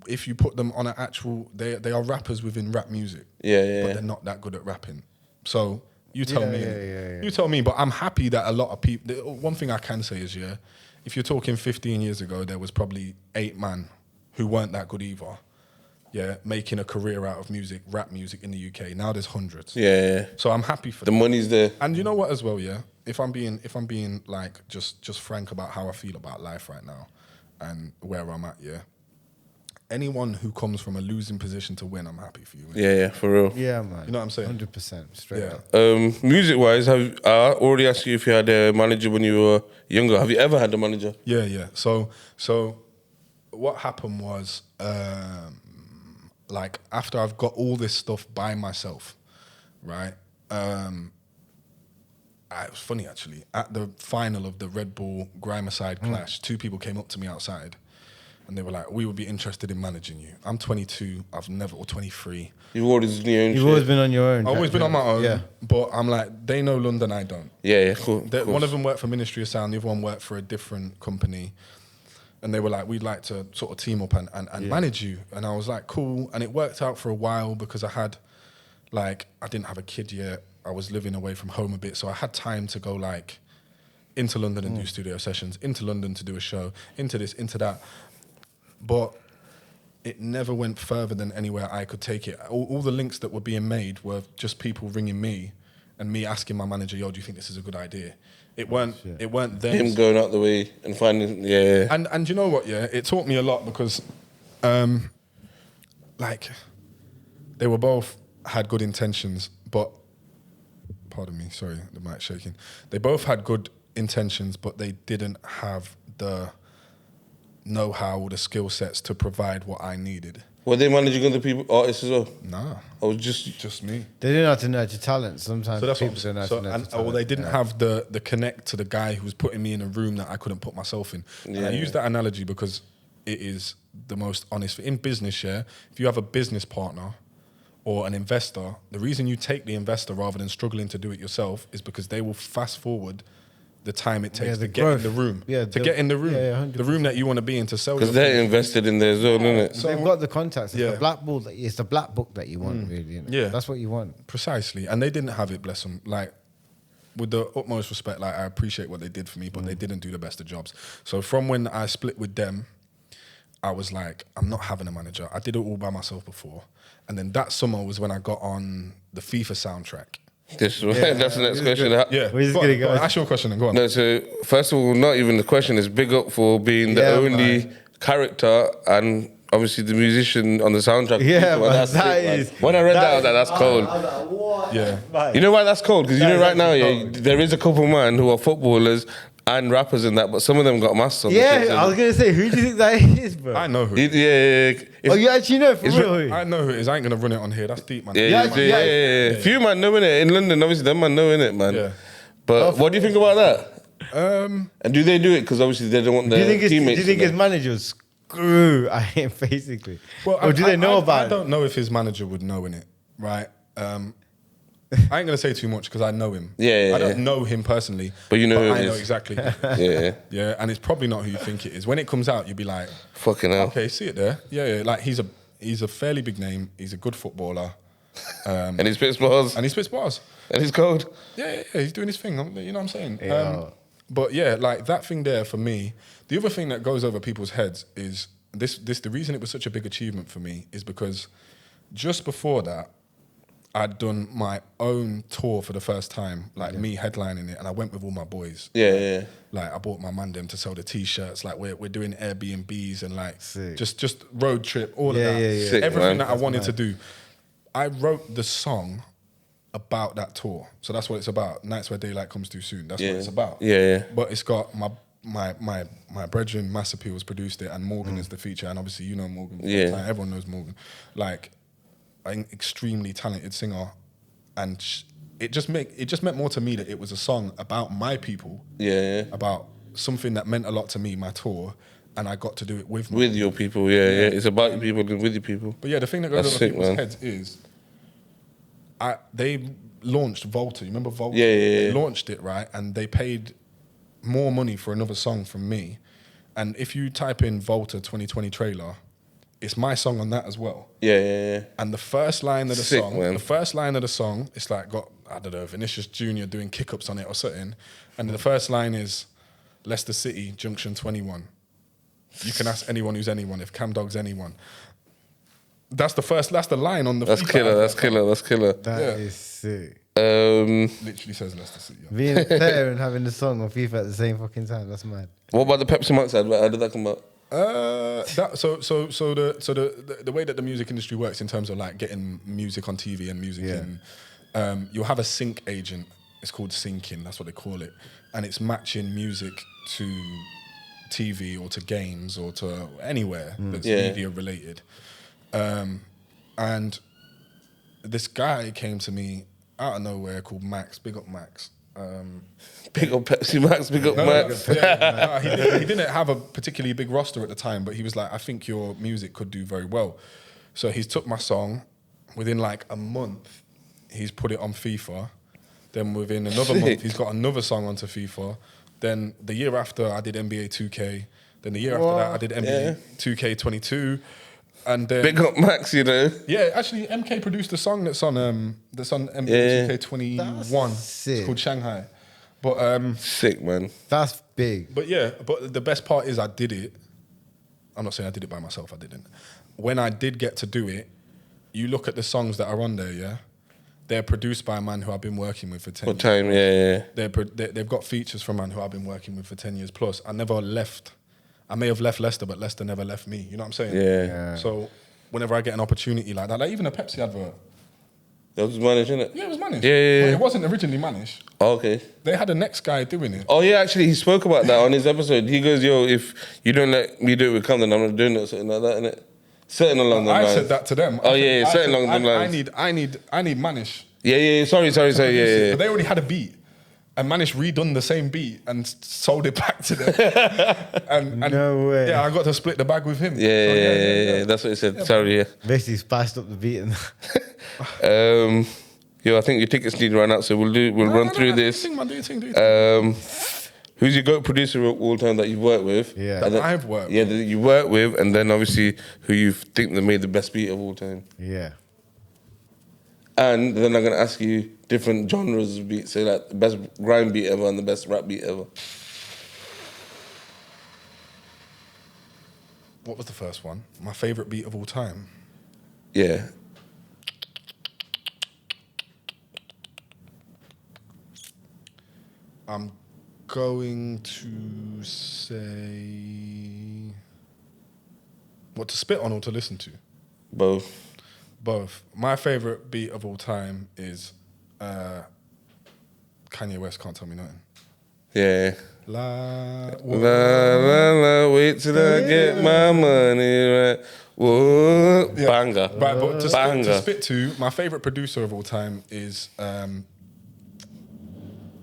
if you put them on an actual, they are rappers within rap music. Yeah. But they're not that good at rapping. So you tell me. Yeah. You tell me, but I'm happy that a lot of people, one thing I can say is, yeah, if you're talking 15 years ago, there was probably 8 men who weren't that good either. Yeah, making a career out of music, rap music in the UK. Now there's hundreds. Yeah. So I'm happy for The that. money's there. And you know what as well, yeah? If I'm being like just frank about how I feel about life right now and where I'm at, yeah. Anyone who comes from a losing position to win, I'm happy for you. Yeah, for real. Yeah, man. You know what I'm saying? 100% straight Yeah. up. Music-wise, I already asked you if you had a manager when you were younger. Have you ever had a manager? Yeah. So what happened was, like after I've got all this stuff by myself, right? It was funny actually. At the final of the Red Bull Grime side clash, 2 people came up to me outside, and they were like, "We would be interested in managing you." I'm 22. Or 23. You've always done your own You've shit. always been on your own. I've always been on my own. Yeah. But I'm like, they know London, I don't. Yeah, cool. One of them worked for Ministry of Sound, the other one worked for a different company. And they were like, we'd like to sort of team up and manage you. And I was like, cool. And it worked out for a while because I didn't have a kid yet. I was living away from home a bit. So I had time to go like into London and do studio sessions, into London to do a show, into this, into that. But it never went further than anywhere I could take it. All the links that were being made were just people ringing me and me asking my manager, yo, do you think this is a good idea? It weren't them. Him going out the way and finding, yeah. And you know what, yeah? It taught me a lot because, like, they were both had good intentions, but, pardon me, sorry, the mic's shaking. They both had good intentions, but they didn't have the know-how or the skill sets to provide what I needed. Were they managing other people, artists as well? Nah. Or just me. They didn't know how to nurture talent. Sometimes So that's people what don't know how to nurture talent. or they didn't have the connect to the guy who was putting me in a room that I couldn't put myself in. And I use that analogy because it is the most honest. In business, if you have a business partner or an investor, the reason you take the investor rather than struggling to do it yourself is because they will fast forward the time it takes to get in the room. Get in the room. The room that you want to be in to sell. because they're invested in there as well, isn't it? So they've got the contacts. It's the black ball. It's the black book that you want, really. You know? Yeah. That's what you want. Precisely. And they didn't have it, bless them. Like, with the utmost respect, like, I appreciate what they did for me, but they didn't do the best of jobs. So from when I split with them, I was like, I'm not having a manager. I did it all by myself before. And then that summer was when I got on the FIFA soundtrack. That's the next question. Yeah. We're just gonna go. Ask your question and go on. No, so first of all, not even the question is big up for being the only character and obviously the musician on the soundtrack. Yeah, Well, man, that's that sick, man. is- When I read that, I was like, that's cold. I was like, what? Yeah. You know why that's cold? Because you know right now, actually cold. there is a couple man who are footballers and rappers in that, but some of them got masks on. Yeah, I was gonna say, who do you think that is, bro? I know who. Yeah. Oh, you actually know for real? I know who it is. I ain't going to run it on here. That's deep, man. Yeah. Few man knowing it in London. Obviously, them man knowing it, man. Yeah. But what do you think about that? And do they do it because obviously they don't want Do you their think teammates? do you think his manager screw at him, basically? Well, or do they know about I it? don't know if his manager would know in it, right? I ain't gonna say too much because I know him. I don't know him personally, But you know who it I know is. exactly. Yeah. And it's probably not who you think it is. When it comes out, you'll be like, Fucking hell. okay, see it there. Yeah. Like he's a fairly big name. He's a good footballer. And he spits bars. And he spits bars. And he's cold. Yeah. He's doing his thing. You know what I'm saying? Yeah. But yeah, like that thing there for me. The other thing that goes over people's heads is this. The reason it was such a big achievement for me is because just before that, I'd done my own tour for the first time, like me headlining it, and I went with all my boys. Yeah. Like I bought my man them to sell the t-shirts. Like we're doing Airbnbs and like Sick. just road trip, all of that. Yeah. Sick, Everything man. that I wanted to do. I wrote the song about that tour, so that's what it's about. Nights Where Daylight Comes Too Soon. That's what it's about. Yeah. But it's got my brethren Mass Appeal has produced it, and Morgan is the feature, and obviously you know Morgan. Yeah. Everyone knows Morgan. Like an extremely talented singer, and it just meant more to me that it was a song about my people. Yeah. About something that meant a lot to me, my tour, and I got to do it with my With your people, yeah. It's about your people and with your people. But yeah, the thing that goes That's over sick, people's man. heads is they launched Volta. You remember Volta? Yeah. They launched it, right? And they paid more money for another song from me. And if you type in Volta 2020 trailer, it's my song on that as well. Yeah. And the first line of the Sick, song, man. it's like got, I don't know, Vinicius Jr. doing kick-ups on it or something. And the first line is Leicester City, Junction 21. You can ask anyone who's anyone, if Cam Dog's anyone. That's the line on the That's FIFA killer. advert. That is sick. Literally says Leicester City. Yeah. Being a player and having the song on FIFA at the same fucking time, that's mad. What about the Pepsi Max advert? How did that come out? The way that the music industry works in terms of like getting music on TV and music in, you'll have a sync agent. It's called syncing. That's what they call it, and it's matching music to TV or to games or to anywhere that's media related. And this guy came to me out of nowhere called Max. Big up Max. Big up Pepsi Max, big up Max. He didn't have a particularly big roster at the time, but he was like, I think your music could do very well. So he's took my song. Within like a month, he's put it on FIFA. Then within another month, he's got another song onto FIFA. Then the year after, I did NBA 2K. Then the year after that, I did NBA 2K22. And then Big up Max, you know. yeah, actually, MK produced a song that's on NBA 2K21. Sick. It's called Shanghai. But Sick, man. That's big. But yeah, but the best part is I did it. I'm not saying I did it by myself. I didn't. When I did get to do it, you look at the songs that are on there. Yeah, they're produced by a man who I've been working with for 10 What years. time? Yeah. They've got features from a man who I've been working with for 10 years plus. I never left. I may have left Leicester, but Leicester never left me. You know what I'm saying? Yeah. So whenever I get an opportunity like that, like even a Pepsi advert. That was managed, innit? Yeah, it was managed. Yeah. But it wasn't originally managed. Oh, okay. They had a next guy doing it. Oh, yeah, actually, he spoke about that on his episode. He goes, yo, if you don't let me do it with Camden, I'm not doing it, something like that, innit? Certain along the lines. I said that to them. Oh, yeah, certain along the lines. I need Manish. Yeah, sorry, yeah. But they already had a beat. And Manish redone the same beat and sold it back to them. and No way. Yeah, I got to split the bag with him. Yeah. That's what he said. Sorry, yeah. Basically spiced up the beat. And Yo, I think your tickets need to run out, so we'll run through this. Do your thing. Who's your GOAT producer of all time that you've worked with? Yeah. And That I've worked Yeah, that you worked with, and then obviously who you think that made the best beat of all time. yeah. And then I'm gonna ask you different genres of beats, so like the best grime beat ever and the best rap beat ever. What was the first one? My favourite beat of all time. Yeah. I'm going to say... What, to spit on or to listen to? Both. Both. My favourite beat of all time is Kanye West, Can't Tell Me Nothing. Yeah. La, Wait till I get my money right. Whoa. Yeah. Banger. Right, but to Banger. spit to, my favourite producer of all time is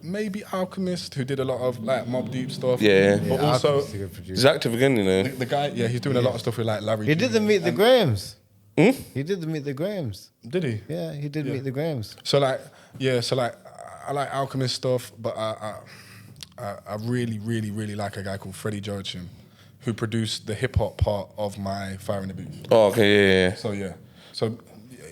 maybe Alchemist, who did a lot of like Mobb Deep stuff. Yeah. But Yeah, also Alchemist is a good producer. He's active again, you know. the guy, yeah, he's doing a lot of stuff with like Larry. He did June the Meet the and- Grahams. Hmm? He did the Meet the Grahams. Did he? Yeah, he did Yeah. Meet the Grahams. So like, I like Alchemist stuff, but I really, really, really like a guy called Freddie Joachim, who produced the hip hop part of my Fire in the Booth. Oh, okay, yeah. So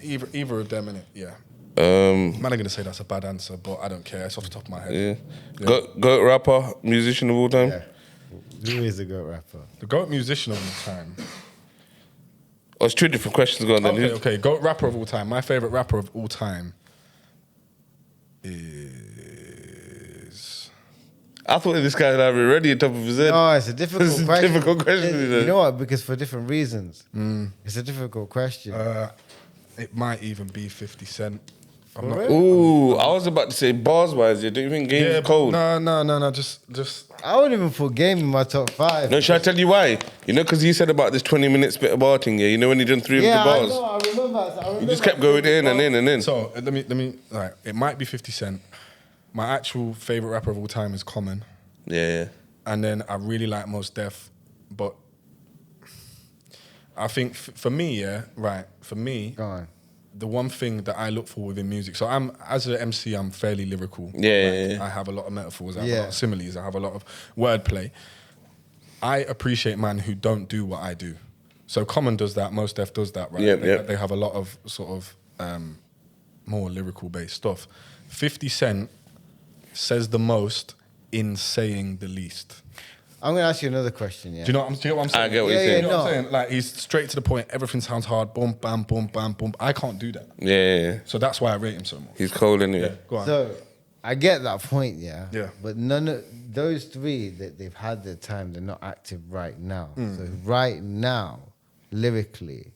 either of them in it, yeah. Man, I'm gonna say that's a bad answer, but I don't care. It's off the top of my head. Yeah. GOAT rapper, musician of all time? Yeah. Who is the GOAT rapper? The GOAT musician of all time. Oh, it's two different questions going on. Okay. GOAT rapper of all time. My favorite rapper of all time is. I thought this guy had already on top of his head. Oh, it's a difficult It's a question. difficult question, You isn't it? know what? Because for different reasons. It's a difficult question. It might even be 50 Cent. I'm For not. real? Ooh, I was about to say bars wise, you don't even think Game's cold? No. Just. I wouldn't even put Game in my top 5. No, should I tell you why? You know, because he said about this 20-minute spit of bar thing, yeah? You know when he done 3 of the Yeah, I bars? know. I remember. He just kept going in and in and in. So let me. Right, it might be 50 Cent. My actual favorite rapper of all time is Common, Yeah. and then I really like Mos Def, but I think for me, for me, Go on. the one thing that I look for within music. So as an MC, I'm fairly lyrical. Yeah. I have a lot of metaphors. I have a Yeah. lot of similes. I have a lot of wordplay. I appreciate man who don't do what I do. So Common does that. Mos Def does that. Right. Yep. They have a lot of sort of more lyrical based stuff. 50 Cent says the most in saying the least. I'm going to ask you another question, yeah? Do you know what I'm saying? I get what you're Yeah, saying. You know what I'm no. saying? Like he's straight to the point. Everything sounds hard. Boom, bam, boom, bam, boom. I can't do that. Yeah. So that's why I rate him so much. He's cold anyway. Go on. So, I get that point, yeah? Yeah. But none of those three, that they've had their time, they're not active right now. So, right now, lyrically,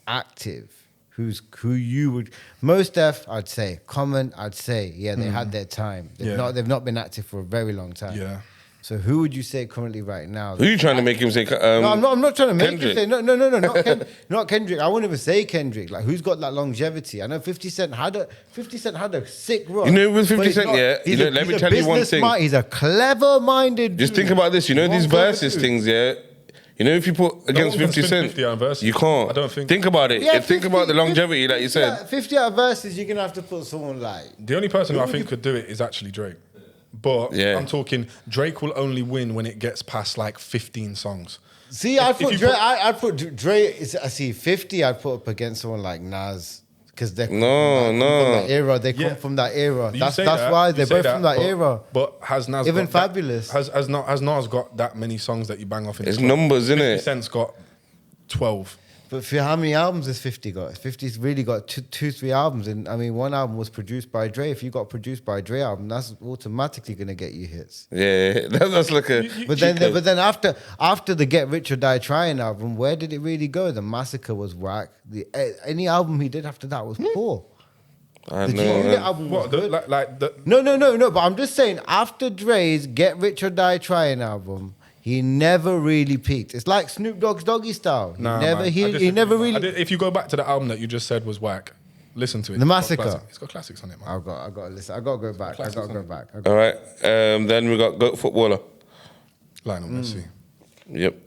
active, who you would... Most Def, I'd say. Common, I'd say, yeah, they had their time. They've not been active for a very long time. Yeah. So who would you say currently right now? Who you trying to make him say? No, I'm not trying to make Kendrick. you say no, not Kendrick. I wouldn't even say Kendrick. Like, who's got that longevity? I know 50 Cent had a sick run. You know, with 50 but he's Cent, not- yeah, he's you a- know, let me he's a tell you one business thing. He's a clever-minded. Just dude. think about this. You know these One clever verses dude. things, yeah. You know if you put against one can 50 spin Cent, 50 on verses. you can't. I don't think- Think about it. Yeah, Think about the longevity, like you 50 said. 50 out of verses, you're gonna have to put someone like. The only person who I think could do it is actually Drake. But Yeah. I'm talking Drake will only win when it gets past like 15 songs. See, I'd if put you Dre. put- I'd put Dre. I see 50. I'd put up against someone like Nas. Because they No. from that era. They come from that era. That's why they're both from that era. But has Nas Even got Fabulous. Has Nas got that many songs that you bang off in It's the club? numbers, innit? 50 Cent's got 12. But for how many albums has 50 got? 50's really got two, 3 albums. And I mean, one album was produced by Dre. If you got a produced by Dre album, that's automatically going to get you hits. Yeah, that's like a. But then after the Get Rich or Die Trying album, where did it really go? The Massacre was whack. Any album he did after that was poor. I The know. G-Unit album was What? good. No. But I'm just saying, after Dre's Get Rich or Die Trying album, he never really peaked. It's like Snoop Dogg's Doggy Style. Nah, He never really. If you go back to the album that you just said was whack, listen to it. The Massacre. It's got classics on it, man. I got to listen. I got to go back. All right. Then we got GOAT footballer. Lionel Messi. Yep.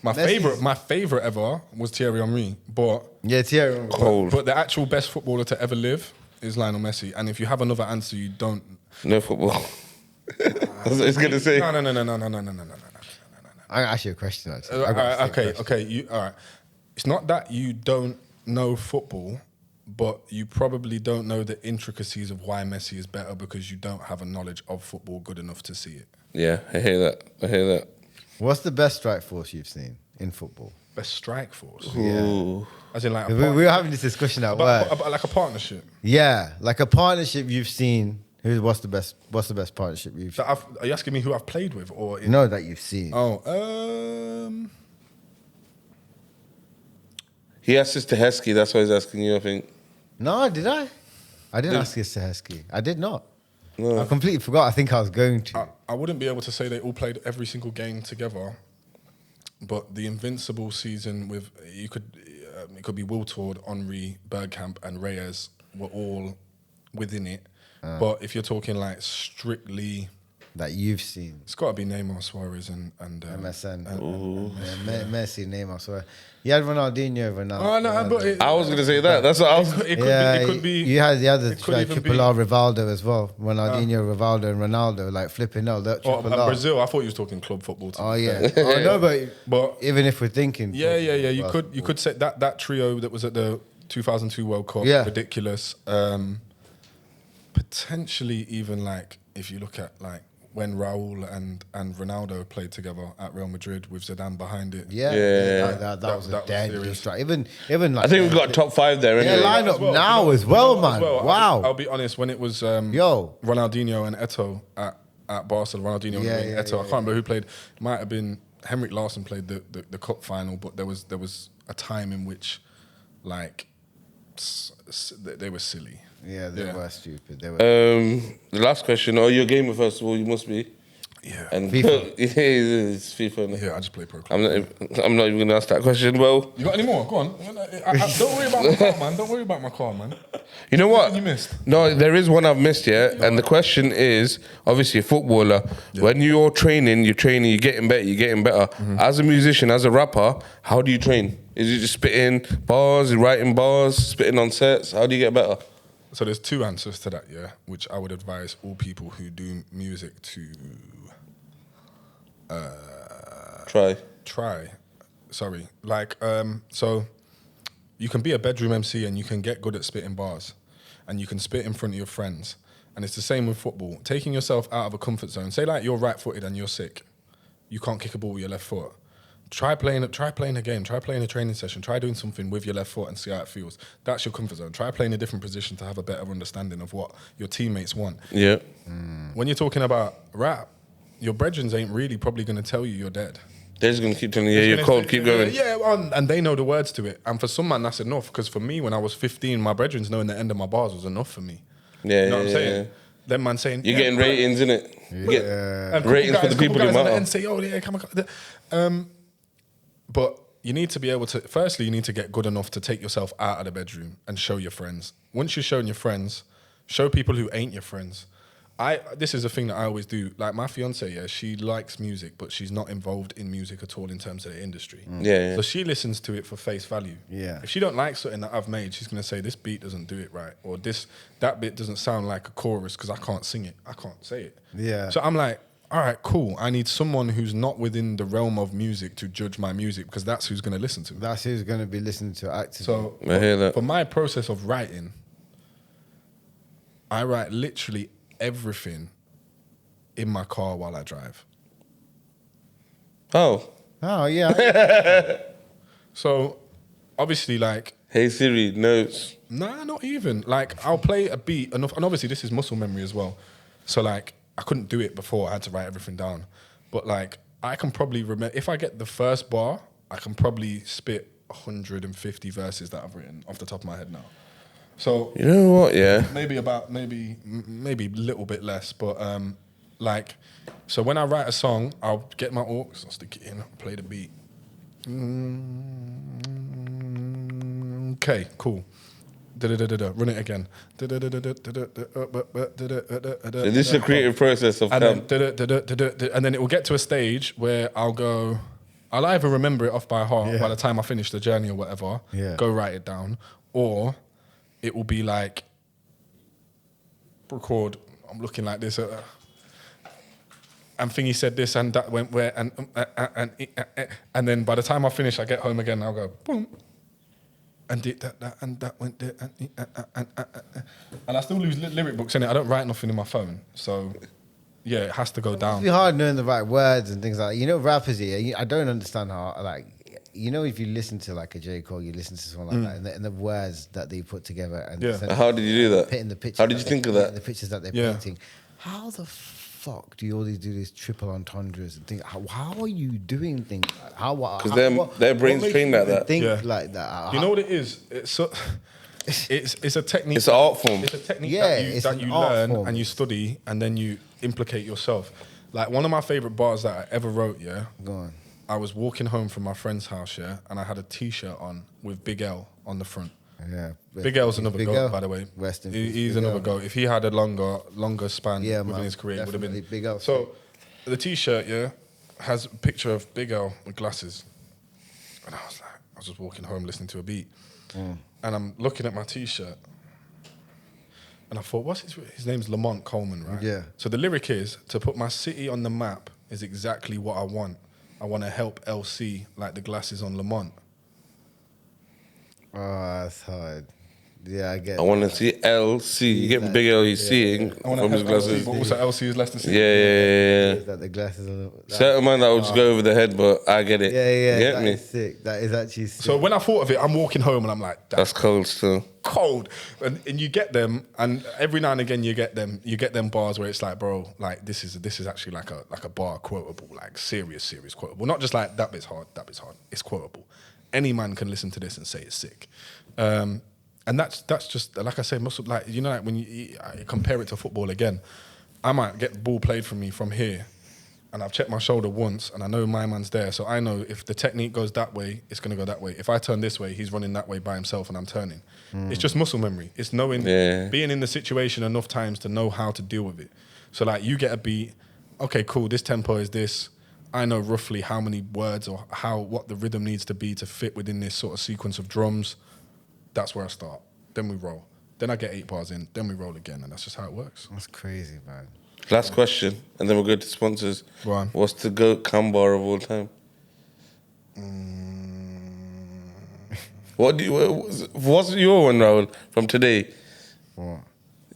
My favorite ever was Thierry Henry, but Yeah, Thierry. Cold. but the actual best footballer to ever live is Lionel Messi. And if you have another answer, you don't. No football. I was gonna say. No. I ask you a question. Actually. I got a sick question. All right. It's not that you don't know football, but you probably don't know the intricacies of why Messi is better because you don't have a knowledge of football good enough to see it. Yeah, I hear that. What's the best strike force you've seen in football? Best strike force, Ooh. as in like We were having this discussion at work. about like a partnership. Yeah, like a partnership you've seen. What's the best partnership you've seen? Are you asking me who I've played with or? No, that you've seen. He asked us to Heskey, that's why he's asking you, I think. No, did I? I didn't ask this to Heskey. I did not. No. I completely forgot. I think I was going to. I wouldn't be able to say they all played every single game together, but the Invincible season with it could be Wiltord, Henry, Bergkamp, and Reyes were all within it. But if you're talking like strictly, That you've seen. it's got to be Neymar, Suarez, and MSN. Messi, Neymar, sorry. You had Ronaldinho, Ronaldo. Oh no, but I was gonna say that. That's what I was. it could be. You had the other it could like, even triple be- R Rivaldo as well. Ronaldinho, Rivaldo, and Ronaldo, like flipping out. That Oh, triple and R. Brazil. I thought you was talking club football. Oh yeah. Oh no, but even if we're thinking. Yeah. You basketball. could say that trio that was at the 2002 World Cup. Yeah. Ridiculous. Potentially even like if you look at like when Raul and Ronaldo played together at Real Madrid with Zidane behind it. Yeah. That was a that was dangerous serious. strike. Even like I think we've got a top 5 there yeah, anyway. line up now as well, man. Wow. I'll be honest. When it was Yo. Ronaldinho and Eto'o at Barcelona, Ronaldinho and Eto'o. I can't remember who played. It might have been Henrik Larsson played the cup final, but there was a time in which like they were silly. Yeah, they were stupid. They were. The last question. Oh, you're a gamer first of all. You must be. Yeah. And FIFA. Yeah, it's FIFA. Yeah, I just play pro club. I'm not even gonna ask that question. Well, You got any more? Go on. Don't worry about my car, man. Don't worry about my car, man. you know what? You missed? No, there is one I've missed yet. And the question is, obviously, a footballer. When you're training, you're getting better. As a musician, as a rapper, how do you train? Is it just spitting bars, writing bars, spitting on sets? How do you get better? So there's 2 answers to that, yeah, which I would advise all people who do music to try. Sorry. Like, so you can be a bedroom MC and you can get good at spitting bars and you can spit in front of your friends. And it's the same with football. Taking yourself out of a comfort zone. Say like you're right-footed and you're sick. You can't kick a ball with your left foot. Try playing a game. Try playing a training session. Try doing something with your left foot and see how it feels. That's your comfort zone. Try playing a different position to have a better understanding of what your teammates want. Yeah. When you're talking about rap, your brethren ain't really probably going to tell you you're dead. They're just going to keep telling you, yeah, you're cold, keep going. Yeah, and they know the words to it. And for some man, that's enough. Because for me, when I was 15, my brethren knowing the end of my bars was enough for me. Yeah, you know what I'm saying? Yeah. Them man saying... You're getting ratings, innit? You get ratings for the people who matter. And say, oh, yeah, Kamakaze. But you need to be able to... Firstly, you need to get good enough to take yourself out of the bedroom and show your friends. Once you've shown your friends, show people who ain't your friends. This is a thing that I always do. Like my fiance, yeah, she likes music, but she's not involved in music at all in terms of the industry. Yeah. So she listens to it for face value. Yeah. If she don't like something that I've made, she's gonna say this beat doesn't do it right, or that bit doesn't sound like a chorus because I can't sing it. I can't say it. Yeah. So I'm like, all right, cool. I need someone who's not within the realm of music to judge my music because that's who's going to listen to it. That's who's going to be listening to actively. So I hear that. for my process of writing, I write literally everything in my car while I drive. Oh. Oh, yeah. So obviously, like, Hey Siri, notes. nah, not even. Like, I'll play a beat, and obviously this is muscle memory as well. So like, I couldn't do it before. I had to write everything down. But like, I can probably remember, if I get the first bar, I can probably spit 150 verses that I've written off the top of my head now. So You know what? Yeah. maybe a little bit less, but like, so when I write a song, I'll get my aux, I'll stick it in, play the beat. Okay, cool. Run it again. So this is a creative process of and camp. then it will get to a stage where I'll either remember it off by heart by the time I finish the journey or whatever, go write it down, or it will be like, record, I'm looking like this, and Thingy said this and that went where, and then by the time I finish, I get home again, I'll go, boom, and did that and that went there, and I still lose lyric books in it. I don't write nothing in my phone, so yeah, it has to go down. It's be hard knowing the right words and things like that. You know, rappers here, I don't understand how, like, you know, if you listen to like a J. Cole, you listen to someone like that, and the words that they put together. And How did you do that? Painting the pictures. How did you think of that? The pictures that they're painting. How the fuck do you always do these triple entendres and things? How are you doing things like that? Because their brains trained like that. Think like that. You know what it is? It's a technique. It's an art form. It's a technique it's that an you art learn form. and you study and then you implicate yourself. Like, one of my favorite bars that I ever wrote, Go on. I was walking home from my friend's house, and I had a T-shirt on with Big L on the front. Yeah. Big L's another Big goat, L. by the way. Rest in He's peace, Big another L. goat. If he had a longer span within his career, it would have been definitely Big L. So the T-shirt, has a picture of Big L with glasses, and I was just walking home listening to a beat, and I'm looking at my T-shirt, and I thought, what's his name's Lamont Coleman, right? Yeah. So the lyric is, to put my city on the map is exactly what I want. I want to help LC like the glasses on Lamont. Oh, that's hard. Yeah, I get I want to see LC. You get Big L, he's seeing I want from to his help glasses. LC, but also LC is less to see. Yeah. that the glasses are Certain man that would just go over the head, but I get it. Yeah, You get that me? is sick. That is actually sick. So when I thought of it, I'm walking home and I'm like, That's cold still. cold. And you get them, and every now and again you get them bars where it's like, bro, like this is actually like a bar quotable, like serious quotable. Not just like that bit's hard. It's quotable. Any man can listen to this and say it's sick. And that's just, like I say, muscle, like, you know, like when I compare it to football again, I might get the ball played from me from here, and I've checked my shoulder once, and I know my man's there, so I know if the technique goes that way, it's going to go that way. If I turn this way, he's running that way by himself, and I'm turning. It's just muscle memory. It's knowing, being in the situation enough times to know how to deal with it. So, like, you get a beat, okay, cool, this tempo is this. I know roughly how many words or what the rhythm needs to be to fit within this sort of sequence of drums. That's where I start. Then we roll. Then I get 8 bars in. Then we roll again, and that's just how it works. That's crazy, man. Last question, and then we'll go to sponsors. Go on. What's the GOAT cam bar of all time? What's your one, Rahul, from today? What?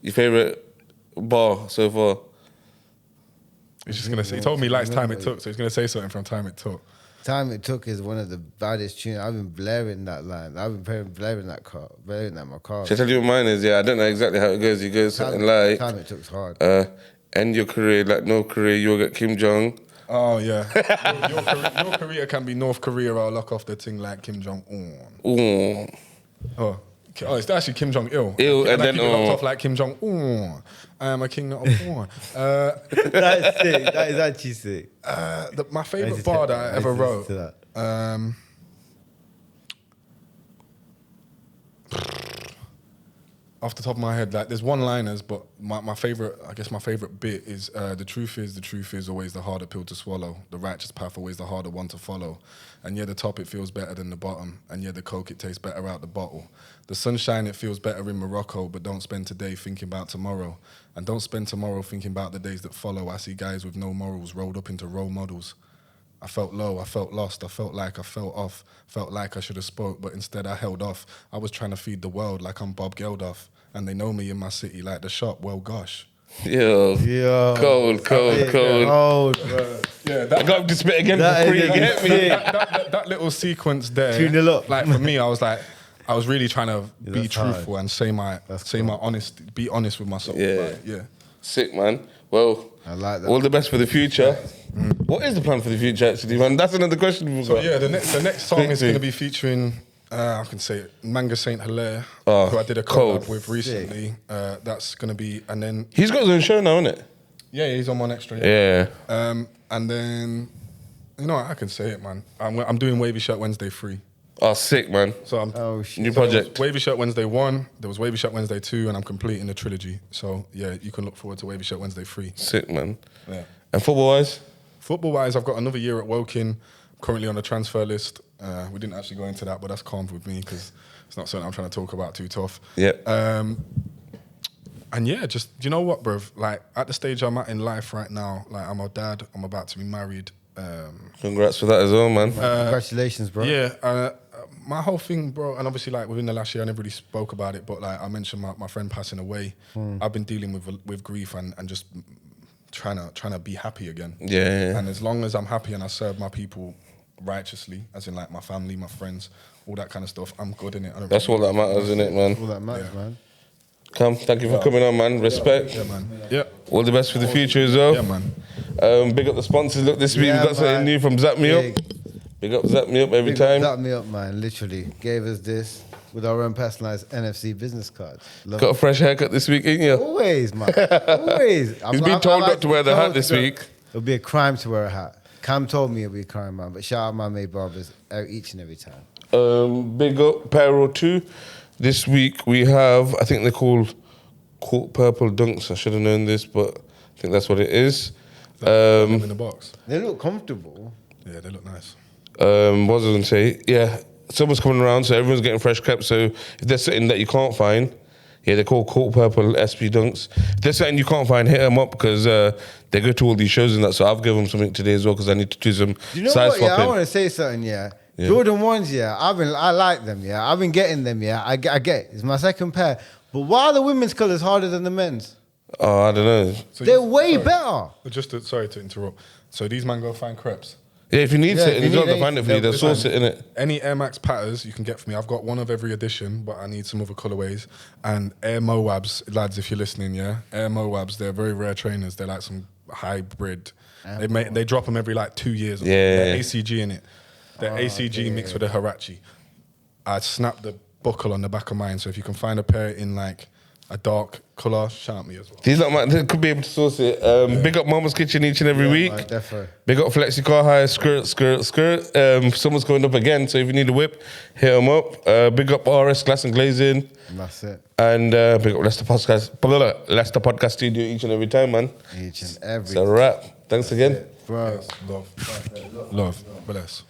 Your favourite bar so far? He's just gonna say. He told me he likes Time It Took, so he's gonna say something from Time It Took. Time It Took is one of the baddest tunes. I've been blaring that line. I've been blaring that in my car. Should I tell you what mine is? Yeah, I don't know exactly how it goes. He goes something like, Time It Took's hard. end your career like North Korea, you'll get Kim Jong. Oh yeah, your career can be North Korea. I'll lock off the thing like Kim Jong Un. Ooh. Oh, it's actually Kim Jong Il. And then keep it locked off like Kim Jong Un. I am a king, not a pawn. That's sick. That is actually sick. My favorite bar that I ever wrote. off the top of my head, like there's one-liners, but my favorite bit is the truth is always the harder pill to swallow. The righteous path always the harder one to follow. And yeah, the top it feels better than the bottom. And yeah, the coke it tastes better out the bottle. The sunshine it feels better in Morocco, but don't spend today thinking about tomorrow. And don't spend tomorrow thinking about the days that follow. I see guys with no morals rolled up into role models. I felt low, I felt lost, I felt like I felt off, felt like I should have spoke, but instead I held off. I was trying to feed the world like I'm Bob Geldof, and they know me in my city like the shop, well gosh. Yo. Cold. Yeah, I got to spit again for free, get me? that little sequence there, 2-0 up. like for me, I was really trying to be truthful and be honest with myself. Yeah. Like, yeah. Sick, man. Well, I like that. all the best for the future. What is the plan for the future, actually, man? That's another question we've got. Yeah, the next song is going to be featuring, I can say it, Manga Saint Hilaire, who I did a collab with recently. That's going to be, and then... He's got his own show now, isn't it? Yeah, he's on One Extra. Yeah. And then, you know what, I can say it, man. I'm doing Wavy Shirt Wednesday 3. Oh, sick, man. So I'm new project. Wavy Shirt Wednesday 1, there was Wavy Shirt Wednesday 2, and I'm completing the trilogy. So yeah, you can look forward to Wavy Shirt Wednesday 3. Sick, man. Yeah. And football-wise? Football-wise, I've got another year at Woking, currently on the transfer list. We didn't actually go into that, but that's calm with me because it's not something I'm trying to talk about too tough. Yeah. And yeah, just, you know what, bruv? Like, at the stage I'm at in life right now, like, I'm a dad, I'm about to be married. Congrats for that as well, man. Congratulations, bro. Yeah, my whole thing, bro, and obviously, like, within the last year, I never really spoke about it, but, like, I mentioned my friend passing away. I've been dealing with grief and just trying to be happy again. Yeah. And as long as I'm happy and I serve my people righteously, as in, like, my family, my friends, all that kind of stuff, I'm good in it. That's all that matters, isn't it, man? All that matters, man. Come, thank you for coming on, man. Respect. Yeah, man. Yeah. All the best for the future as well. Yeah, man. Big up the sponsors. Look, this week Yeah, we've got something man. new from Zap Me Up. Big up Zap Me Up every time. Zap Me Up, man. Literally gave us this with our own personalised NFC business cards. Got a fresh haircut this week, ain't you? Always, man. Always. He's been told not to wear the hat this week. It'll be a crime to wear a hat. Cam told me it'll be a crime, man. But shout out my mate barbers each and every time. Big up Pyro 2. This week we have, I think they're called Court Purple Dunks. I should have known this, but I think that's what it is. In the box. They look comfortable. Yeah, they look nice. What was I going to say? Yeah, summer's coming around, so everyone's getting fresh caps. So if there's something that you can't find, yeah, they're called Court Purple SP Dunks. If there's something you can't find, hit them up because they go to all these shows and that. So I've given them something today as well because I need to do some You know size what? Yeah, swapping. I want to say something. Yeah. Jordan 1s. Yeah, I like them. Yeah, I've been getting them. Yeah, I get it. It's my second pair. But why are the women's colours harder than the men's? Oh, I don't know. So They're way better. Sorry to interrupt. So these man go find crepes. Yeah, if you need Yeah, it, if you you don't need find it for you. They'll source it in it. Any Air Max patters you can get for me. I've got one of every edition, but I need some other colorways. And Air Moabs, lads, if you're listening, yeah, Air Moabs. They're very rare trainers. They're like some hybrid. They drop them every like 2 years. Or Yeah. They're ACG in it. They're ACG mixed with a Hirachi. I snapped the buckle on the back of mine. So if you can find a pair in like a dark colour, shout me as well. These lot, man, they could be able to source it. Big up Mama's Kitchen each and every week. Right, definitely. Big up Flexi Car Hire, skirt. Someone's going up again, so if you need a whip, hit them up. Big up RS Glass and Glazing. And that's it. And big up Leicester Podcast Studio each and every time, man. Each and every It's a wrap. Thanks again. Bro. Love. Bless.